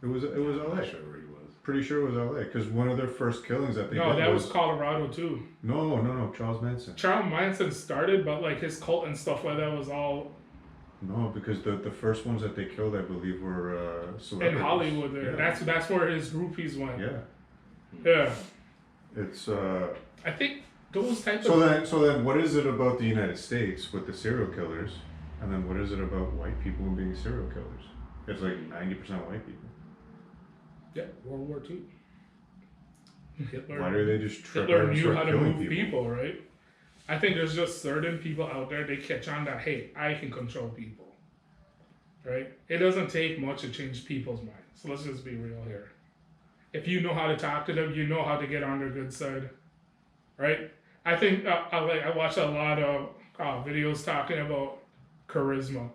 It was L.A. Sure where he was. Pretty sure it was L.A. Because one of their first killings that they No, did that was Colorado too. No, Charles Manson. Charles Manson started, but like his cult and stuff like that was all No, because the first ones that they killed, I believe, were in celebrities. Hollywood. There, Yeah. that's where his groupies went. Yeah, Yeah, it's I think those types So of then, what is it about the United States with the serial killers, and then what is it about white people being serial killers? It's like 90% white people. Yeah, World War II. Hitler. Why do they just trip out Hitler and knew start how to killing move people, right? I think there's just certain people out there, they catch on that, hey, I can control people, right? It doesn't take much to change people's minds. So let's just be real here. If you know how to talk to them, you know how to get on their good side, right? I think I watch a lot of videos talking about charisma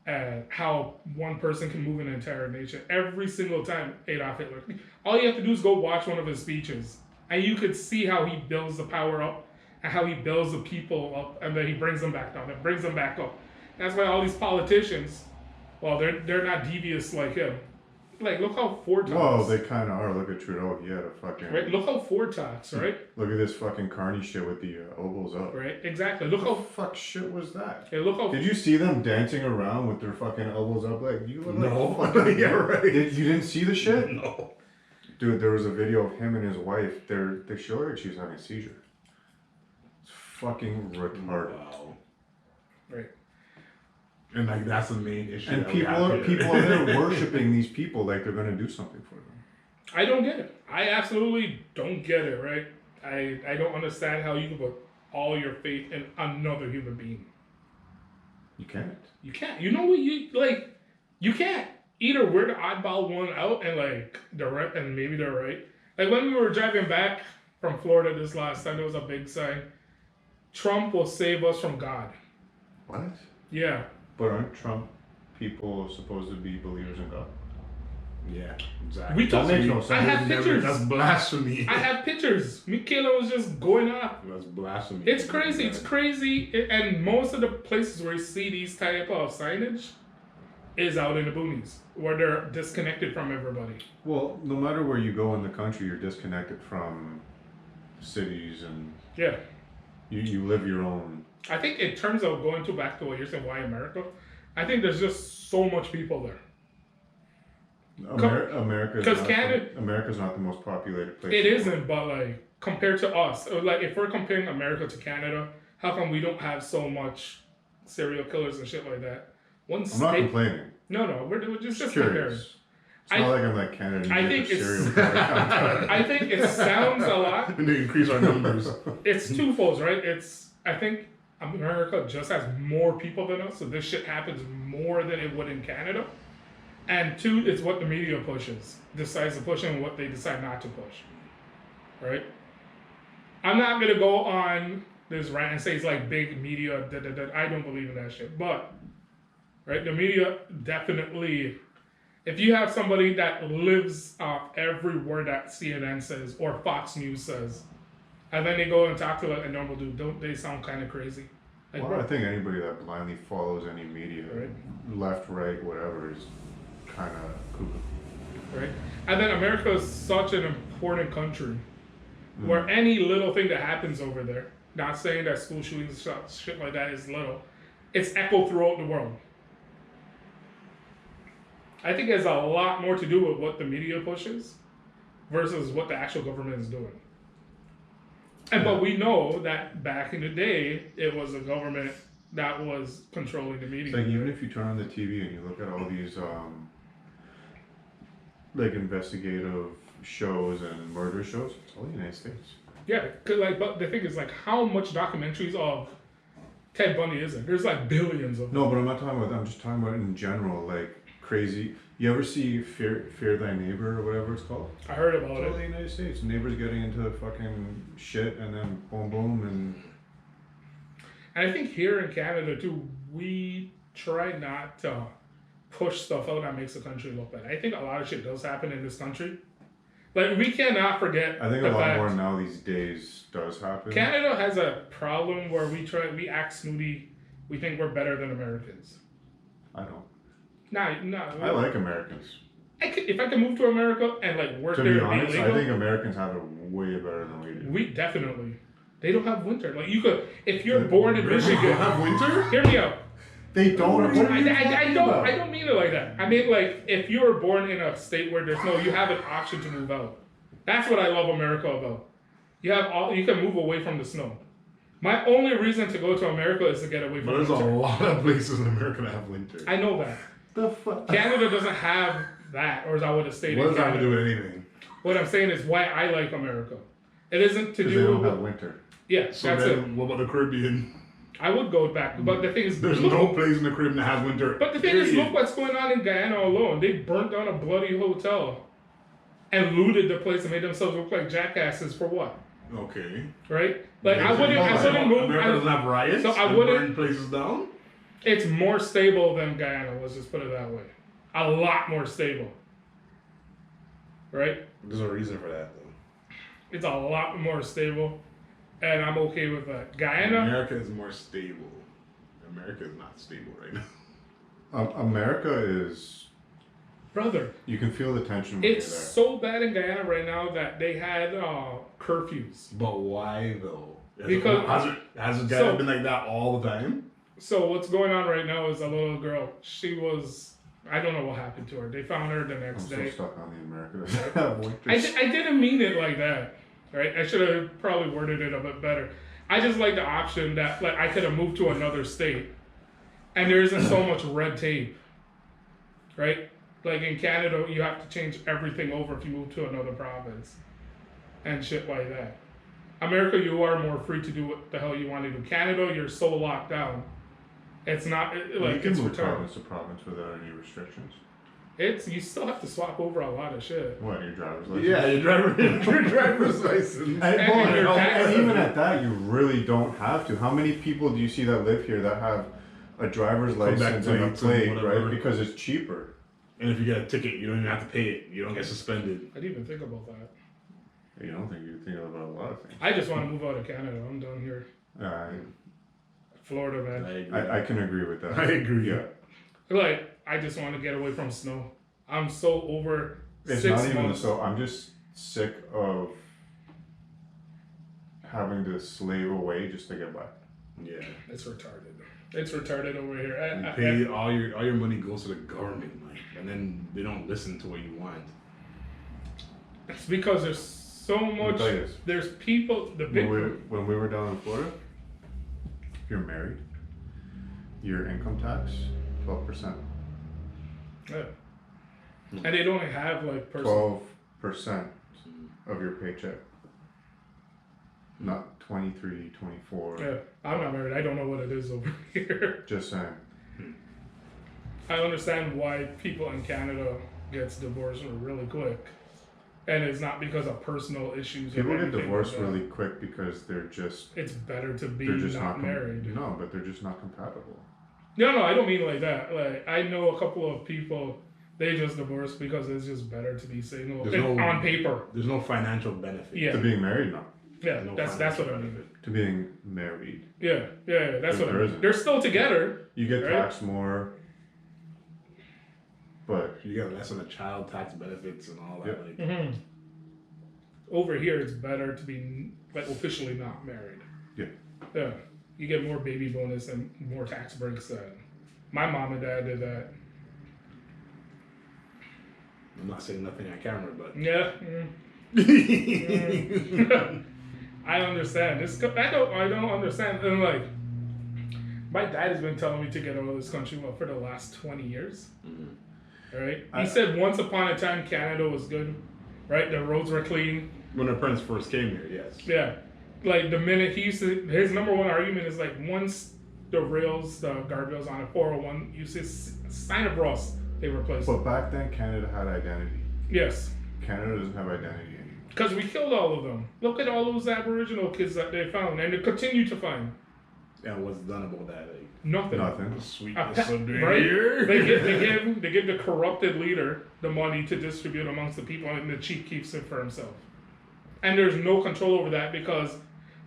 and how one person can move an entire nation. Every single time Adolf Hitler, all you have to do is go watch one of his speeches, and you could see how he builds the power up and how he builds the people up, and then he brings them back down and brings them back up. That's why all these politicians, well, they're not devious like him. Like, look how Ford talks. Well, they kind of are. Look at Trudeau. He had a fucking... Right? Look how Ford talks, right? Look at this fucking carny shit with the elbows up. Right? Exactly. Look What how... the fuck shit was that? Hey, look how... Did you see them dancing around with their fucking elbows up? Like, you look No. like fucking... Yeah, right. You didn't see the shit? No. Dude, there was a video of him and his wife. They show her she was having a seizure. It's fucking retarded. Wow. Right. And like that's the main issue. And that we people have are here. people are there worshiping these people like they're gonna do something for them. I don't get it. I absolutely don't get it, right? I don't understand how you can put all your faith in another human being. You can't. You can't. You know what you can't. Either we're the oddball one out and like and maybe they're right. Like when we were driving back from Florida this last time, there was a big sign. Trump will save us from God. What? Yeah. But aren't Trump people supposed to be believers in God? Yeah, exactly. We That talked. makes no sense. I have pictures. That's blasphemy. I have pictures. Michaela was just going off. That's blasphemy. It's crazy. It's crazy. And most of the places where you see these type of signage is out in the boonies where they're disconnected from everybody. Well, no matter where you go in the country, you're disconnected from cities and Yeah. you live your own. I think in terms of going back to what you're saying, why America? I think there's just so much people there. America's 'cause not America's not the most populated place. It in the isn't, but like compared to us, or like if we're comparing America to Canada, how come we don't have so much serial killers and shit like that? One I'm not complaining. No, we're just comparing. Curious. It's not like I'm like Canada. And I you think get a it's- serial killer. I think it sounds a lot. And they increase our numbers. It's twofold, right? I think America just has more people than us, so this shit happens more than it would in Canada. And two, it's what the media pushes, decides to push and what they decide not to push, right? I'm not gonna go on this rant and say it's like big media. I don't believe in that shit, but right, the media definitely. If you have somebody that lives off every word that CNN says or Fox News says, and then they go and talk to like a normal dude, don't they sound kind of crazy? Like, Well, I think anybody that blindly follows any media, Right. left, right, whatever, is kind of cuckoo. right? And then America is such an important country where any little thing that happens over there, not saying that school shootings, shit like that is little, it's echoed throughout the world. I think it has a lot more to do with what the media pushes versus what the actual government is doing. And but we know that back in the day, it was a government that was controlling the media. It's like even if you turn on the TV and you look at all these like investigative shows and murder shows, it's all the United States. Yeah, cause like, but the thing is, like, how much documentaries of Ted Bundy is there? There's like billions of them. No, but I'm not talking about that. I'm just talking about in general, like crazy. You ever see Fear Thy Neighbor or whatever it's called? I heard It's about all it. the United States. Neighbors getting into fucking shit and then boom, boom, and And I think here in Canada too, we try not to push stuff out that makes the country look bad. I think a lot of shit does happen in this country. Like, we cannot forget I think the a lot fact more now these days does happen. Canada has a problem where we act snooty. We think we're better than Americans. I don't. No. I like Americans. If I can move to America and like work To there be and honest, be I legal, think Americans have it way better than we do. we definitely. They don't have winter. Like, you could, if you're born in We Michigan, have winter? hear me out. They don't. I don't mean it like that. I mean, like, if you were born in a state where you have an option to move out. That's what I love America about. You can move away from the snow. My only reason to go to America is to get away from There's a winter. lot of places in America that have winter. I know that. The fuck? Canada doesn't have that, or as I would have stated. What does that have to Canada. do with anything? What I'm saying is why I like America. It isn't to Because do they don't with have winter. yeah, So that's it. then, what about the Caribbean? I would go back, but the thing is, There's look, no place in the Caribbean that has winter. but the thing is, period. look what's going on in Guyana alone. They burnt down a bloody hotel and looted the place and made themselves look like jackasses for what? Okay. Right? Like I America wouldn't move. doesn't have riots. So I and wouldn't- burn places down. It's more stable than Guyana. Let's just put it that way. A lot more stable. Right? There's a reason for that, though. It's a lot more stable, and I'm okay with that. Guyana. America is more stable. America is not stable right now. America is. Brother, You can feel the tension when it's you're there. so bad in Guyana right now that they had curfews. But why though? Because- has it so- been like that all the time? So what's going on right now is a little girl. She was, I don't know what happened to her. They found her the I'm next so day. stuck on the America that have winters. I didn't mean it like that, right? I should have probably worded it a bit better. I just like the option that like I could have moved to another state, and there isn't so much red tape, right? Like in Canada, you have to change everything over if you move to another province, and shit like that. America, you are more free to do what the hell you want to do. Canada, you're so locked down. It's not you like can it's move retarded. province to province without any restrictions. It's you still have to swap over a lot of shit. What, your driver's license? Yeah, your driver's license. And, And well, your taxes. and even at that, you really don't have to. How many people do you see that live here that have a driver's Quebec license and a plates and plate, whatever. right? Because it's cheaper. And if you get a ticket, you don't even have to pay it. You don't get suspended. I didn't even think about that. You don't think you think about a lot of things. I just want to move out of Canada. I'm done here. Florida, man. I agree. I can agree with that. I agree. Yeah. Like, I just want to get away from snow. I'm so over It's 6 not even months. so. I'm just sick of having to slave away just to get by. Yeah. It's retarded. It's retarded over here. You pay all your money goes to the government, like, and then they don't listen to what you want. It's because there's so much. tell you this. There's people. The big. When we were down in Florida, if you're married, your income tax 12%. Yeah. And they don't have like personal. 12% of your paycheck. Not 23, 24. Yeah, I'm not married. I don't know what it is over here. Just saying. I understand why people in Canada gets divorced really quick, and it's not because of personal issues. People or get anything divorced like that. really quick because they're just It's better to be they're just not married. No, but they're just not compatible. No, I don't mean like that. Like I know a couple of people, they just divorced because it's just better to be single There's no- on paper. There's no financial benefit. Yeah. To being married, no. Yeah, No that's financial what I mean. benefit. To being married, Yeah, that's what I There mean. isn't. They're still together. you get Right. taxed more, but You get less on the child tax benefits and all that. Yeah. Like, Over here, it's better to be like officially not married. Yeah. Yeah, you get more baby bonus and more tax breaks. Than my mom and dad did that. I'm not saying nothing on camera, but Yeah. I understand. I don't understand. And like, my dad has been telling me to get out of this country for the last 20 years. Right? He said once upon a time Canada was good, right? The roads were clean. when our parents first came here, yes. Yeah. Like the minute his number one argument is like once the guardrails on a 401, you see sign of rust, they replaced it. but back then Canada had identity. Yes. Canada doesn't have identity anymore. Because we killed all of them. Look at all those Aboriginal kids that they found, and they continue to find. And what's done about that? Like, Nothing. Nothing. sweetness of the Right? year. They give the corrupted leader the money to distribute amongst the people, and the chief keeps it for himself. And there's no control over that because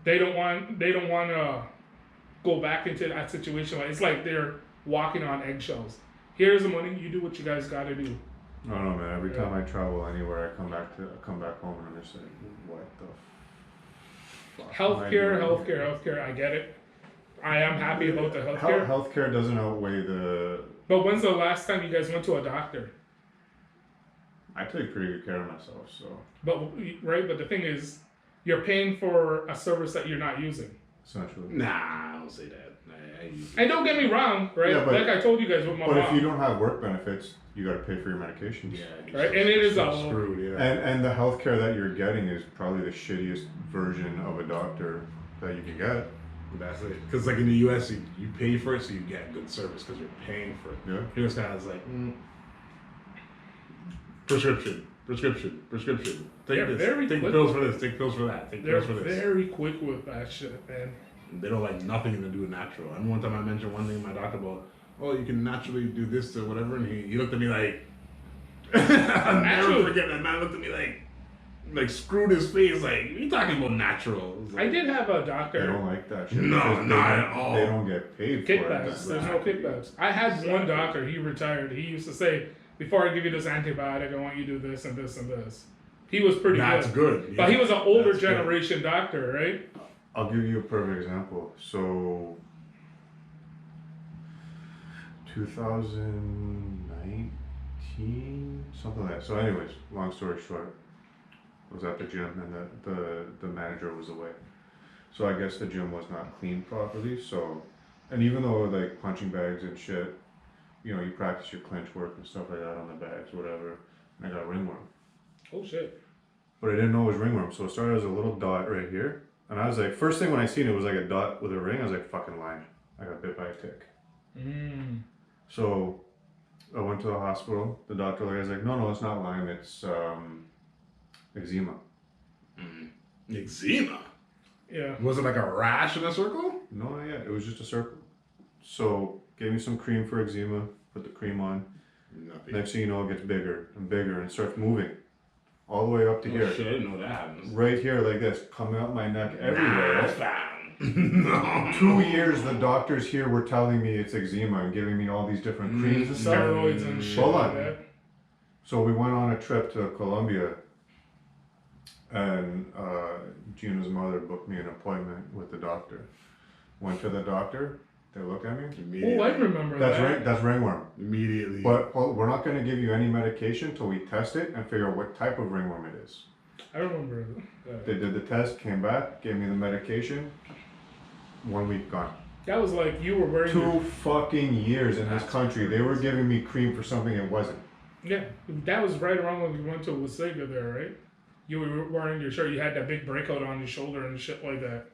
they don't want to go back into that situation. It's like they're walking on eggshells. Here's the money. You do what you guys got to do. I don't know, man. Every time I travel anywhere, I come back home and I'm just like, what the fuck? am I doing here? Healthcare. I get it. I am happy about the healthcare. Healthcare doesn't outweigh the. But when's the last time you guys went to a doctor? I take pretty good care of myself, so But the thing is, you're paying for a service that you're not using. essentially. Nah, I don't say that. And don't get me wrong, right? Yeah, but- like I told you guys with my But mom. if you don't have work benefits, you got to pay for your medications. Yeah, Right, and it is so all- screwed. Yeah. And the healthcare that you're getting is probably the shittiest version of a doctor that you can get. That's it. Because like in the U.S., you pay for it, so you get good service because you're paying for it. Yeah. Here it's kind of like prescription. Take They're this. very Take quick pills with for this. Take pills for that. Take They're pills for this. very quick with that shit, man. They don't like nothing to do with natural. And one time I mentioned one thing to my doctor about, oh, you can naturally do this to whatever, and he looked at me like, I'll never forget that man looked at me like screwed his face, like, what are you talking about natural? I did have a They doctor. don't like that shit. No, because not they at all. They don't get paid Kickbacks. for it. There's no kickbacks. I had one doctor. He retired. He used to say, "Before I give you this antibiotic, I want you to do this and this and this." He was pretty That's good. But he was an older That's good. generation doctor, right? I'll give you a perfect example. So, 2019, something like that. So, anyways, long story short, I was at the gym and the manager was away. So I guess the gym was not cleaned properly. So, and even though like punching bags and shit, you know, you practice your clinch work and stuff like that on the bags, whatever. And I got ringworm. Oh shit. But I didn't know it was ringworm, so it started as a little dot right here. And I was like, first thing when I seen it was like a dot with a ring. I was like, fucking lying. I got bit by a tick. So I went to the hospital. The doctor was like, no, it's not Lyme. It's eczema. Eczema. Yeah. Was it like a rash in a circle? No, not yet. It was just a circle. So gave me some cream for eczema. Put the cream on. Nothing. Next thing you know, it gets bigger and bigger and starts moving all the way up to here. Shit, I didn't know that. Right here, like this, coming out my neck everywhere. Nah, fam. No. 2 years the doctors here were telling me it's eczema and giving me all these different creams and stuff. Steroids and shit. Hold like on. that. So we went on a trip to Colombia and Gina's mother booked me an appointment with the doctor. Went to the doctor, they look at me. Immediately. Oh, I remember that. That's ringworm. Immediately. But we're not going to give you any medication till we test it and figure out what type of ringworm it is. I remember that. They did the test, came back, gave me the medication. 1 week gone. That was like you were wearing. 2 fucking years in this That's country. They were giving me cream for something it wasn't. Yeah, that was right around when we went to Wasega there, right? You were wearing your shirt. You had that big breakout on your shoulder and shit like that.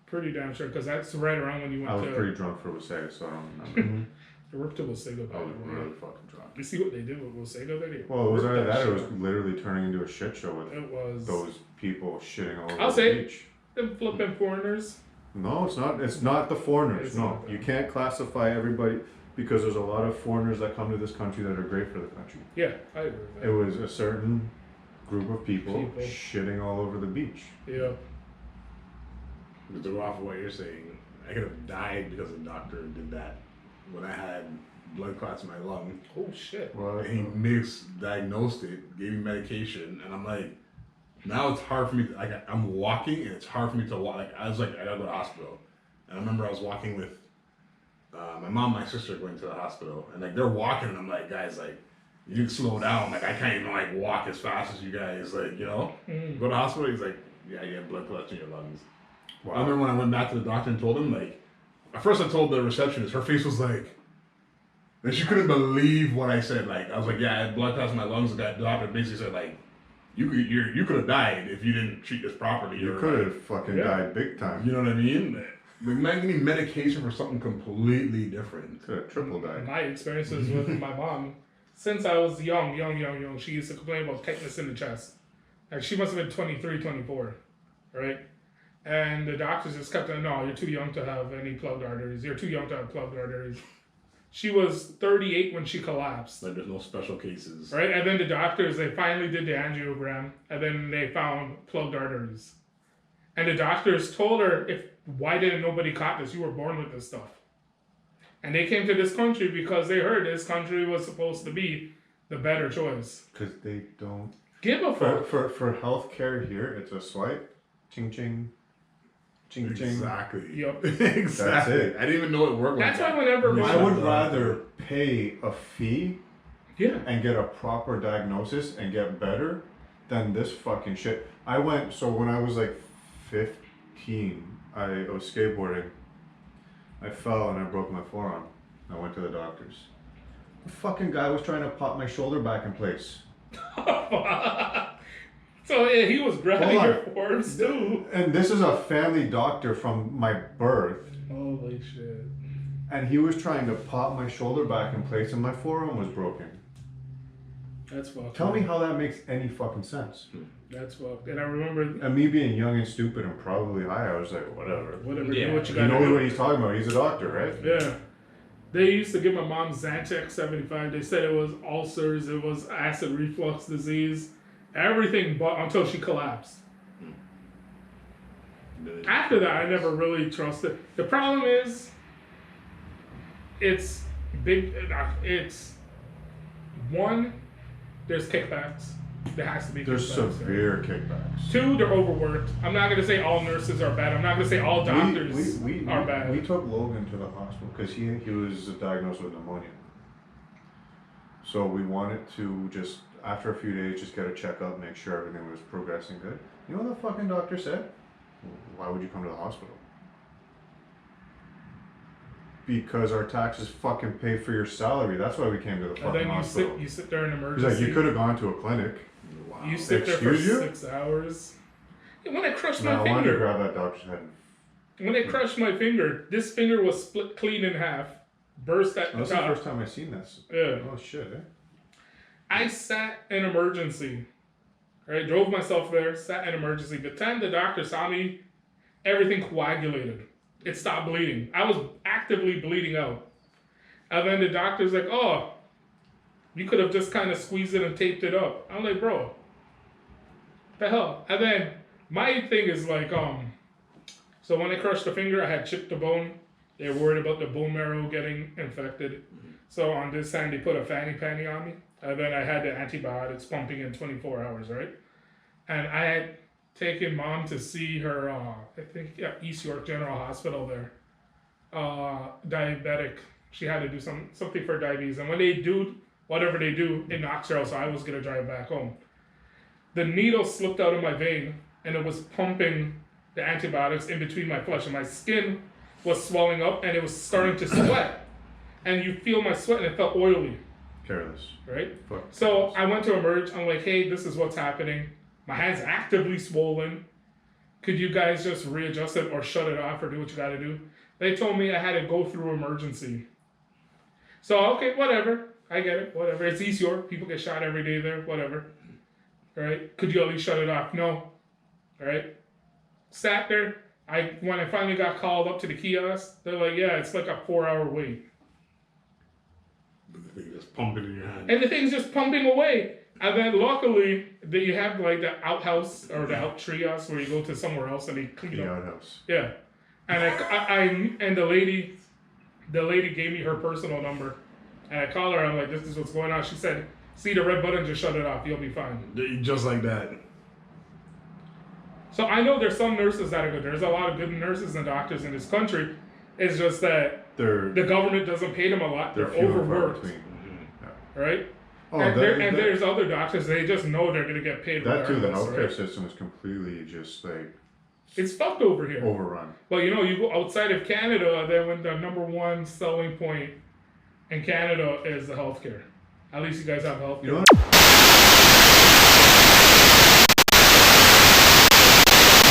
Pretty damn sure, because that's right around when you went I was to. pretty drunk for Wasega, so I don't remember. You were up to Wasega. I was really fucking drunk. You see what they did with Wasega there? Well, it was either that or it was shit. literally turning into a shit show with It was. those people shitting all over I'll the say- beach. Them flipping foreigners. No, it's not. It's not the foreigners. It's No, not that. you can't classify everybody because there's a lot of foreigners that come to this country that are great for the country. Yeah, I agree with It that. was a certain group of people People. shitting all over the beach. Yeah. To go off of what you're saying, I could have died because the doctor did that when I had blood clots in my lung. Oh shit. Well, And he misdiagnosed it, gave me medication, and I'm like, now it's hard for me. I'm walking, and it's hard for me to walk. Like I was like, I gotta go to the hospital. And I remember I was walking with my mom, and my sister going to the hospital, and like they're walking, and I'm like, guys, like you need to slow down. Like I can't even like walk as fast as you guys. Like you know, go to the hospital. He's like, yeah, you have blood clots in your lungs. wow. I remember when I went back to the doctor and told him, like, at first I told the receptionist, her face was like, and she couldn't believe what I said. Like, I was like, yeah, I had blood clots in my lungs. And that doctor basically said, like, you could have died if you didn't treat this properly. You or, could like, have fucking Yeah. died big time. you know what I mean? Like, man, give me medication for something completely different. Could have triple died. My experiences with my mom, since I was young, she used to complain about tightness in the chest. Like she must have been 23, 24, right? And the doctors just kept saying, no, you're too young to have any plugged arteries. You're too young to have plugged arteries. She was 38 when she collapsed, Like, there's no special cases. right? And then the doctors, they finally did the angiogram, and then they found plugged arteries. And the doctors told her, why didn't nobody caught this? You were born with this stuff. And they came to this country because they heard this country was supposed to be the better choice. Because they don't. Give a fuck. For healthcare here, it's a swipe, ching ching, ching ching. Exactly. Yep. Exactly. That's it. I didn't even know it worked like That's that. why whenever I my would rather pay a fee yeah, and get a proper diagnosis and get better than this fucking shit. So when I was like 15, I was skateboarding I fell and I broke my forearm. I went to the doctors. The fucking guy was trying to pop my shoulder back in place. So yeah, he was grabbing Hold on. your forearms too. And this is a family doctor from my birth. Holy shit. And he was trying to pop my shoulder back in place and my forearm was broken. That's fucked. Tell me how that makes any fucking sense. That's fucked. And I remember. And me being young and stupid and probably high, I was like, whatever. Whatever. Yeah. Do what you He gotta knows do. what he's talking about. He's a doctor, right? Yeah. They used to give my mom Zantac 75. They said it was ulcers, it was acid reflux disease, everything but until she collapsed. After that, I never really trusted. The problem is, it's big. It's one. There's kickbacks. There has to be. There's kickbacks, severe kickbacks. Two, they're overworked. I'm not gonna say all nurses are bad. I'm not gonna say all doctors are bad. We took Logan to the hospital because he was diagnosed with pneumonia. So we wanted to just, after a few days, just get a checkup, make sure everything was progressing good. You know what the fucking doctor said? Why would you come to the hospital? Because our taxes fucking pay for your salary. That's why we came to the And fucking then hospital. you sit there in He's emergency. like, you could have gone to a clinic. Wow. You sit there for Excuse you? 6 hours. Yeah, when I crushed No, my I wanted to finger, grab that doctor's head. when they crushed my finger, this finger was split clean in half, burst at the That's the top. first time I seen this. Yeah. Oh shit, eh? I sat in emergency. Right, drove myself there, sat in emergency. By the time the doctor saw me, everything coagulated. It stopped bleeding. I was actively bleeding out. And then the doctor's like, "Oh, you could have just kind of squeezed it and taped it up." I'm like, "Bro, the hell?" And then my thing is like, so when I crushed the finger, I had chipped the bone. They were worried about the bone marrow getting infected. So on this hand, they put a fanny panny on me. And then I had the antibiotics pumping in 24 hours, right? And I had taken mom to see her, I think, East York General Hospital there. Diabetic. She had to do something for diabetes. And when they do whatever they do, it knocks her out. So I was going to drive back home. The needle slipped out of my vein and it was pumping the antibiotics in between my flesh. And my skin was swelling up and it was starting to sweat. And you feel my sweat and it felt oily. Careless. Right? Fuck. So I went to Emerge. I'm like, "Hey, this is what's happening. My hand's actively swollen. Could you guys just readjust it or shut it off or do what you got to do?" They told me I had to go through emergency. So, okay, whatever. I get it. Whatever. It's East York. People get shot every day there. Whatever. All right? Could you at least shut it off? No. All right? Sat there. When I finally got called up to the kiosk, they're like, "Yeah, it's like a 4-hour wait." The thing just pumping in your hand. And the thing's just pumping away. And then luckily, you have like the outhouse or the out treehouse where you go to somewhere else and they clean The up. outhouse. Yeah. And and the lady gave me her personal number. And I called her. I'm like, "This is what's going on." She said, "See the red button, just shut it off. You'll be fine." Just like that. So I know there's some nurses that are good. There's a lot of good nurses and doctors in this country. It's just that They're the government doesn't pay them a lot. They're few and far overworked. between. Right? Oh, And, that- there's other doctors, they just know they're going to get paid that too. The regardless, healthcare right? system is completely just like It's fucked over here. overrun. Well, you go outside of Canada, then when the number one selling point in Canada is the healthcare. At least you guys have healthcare. You know what?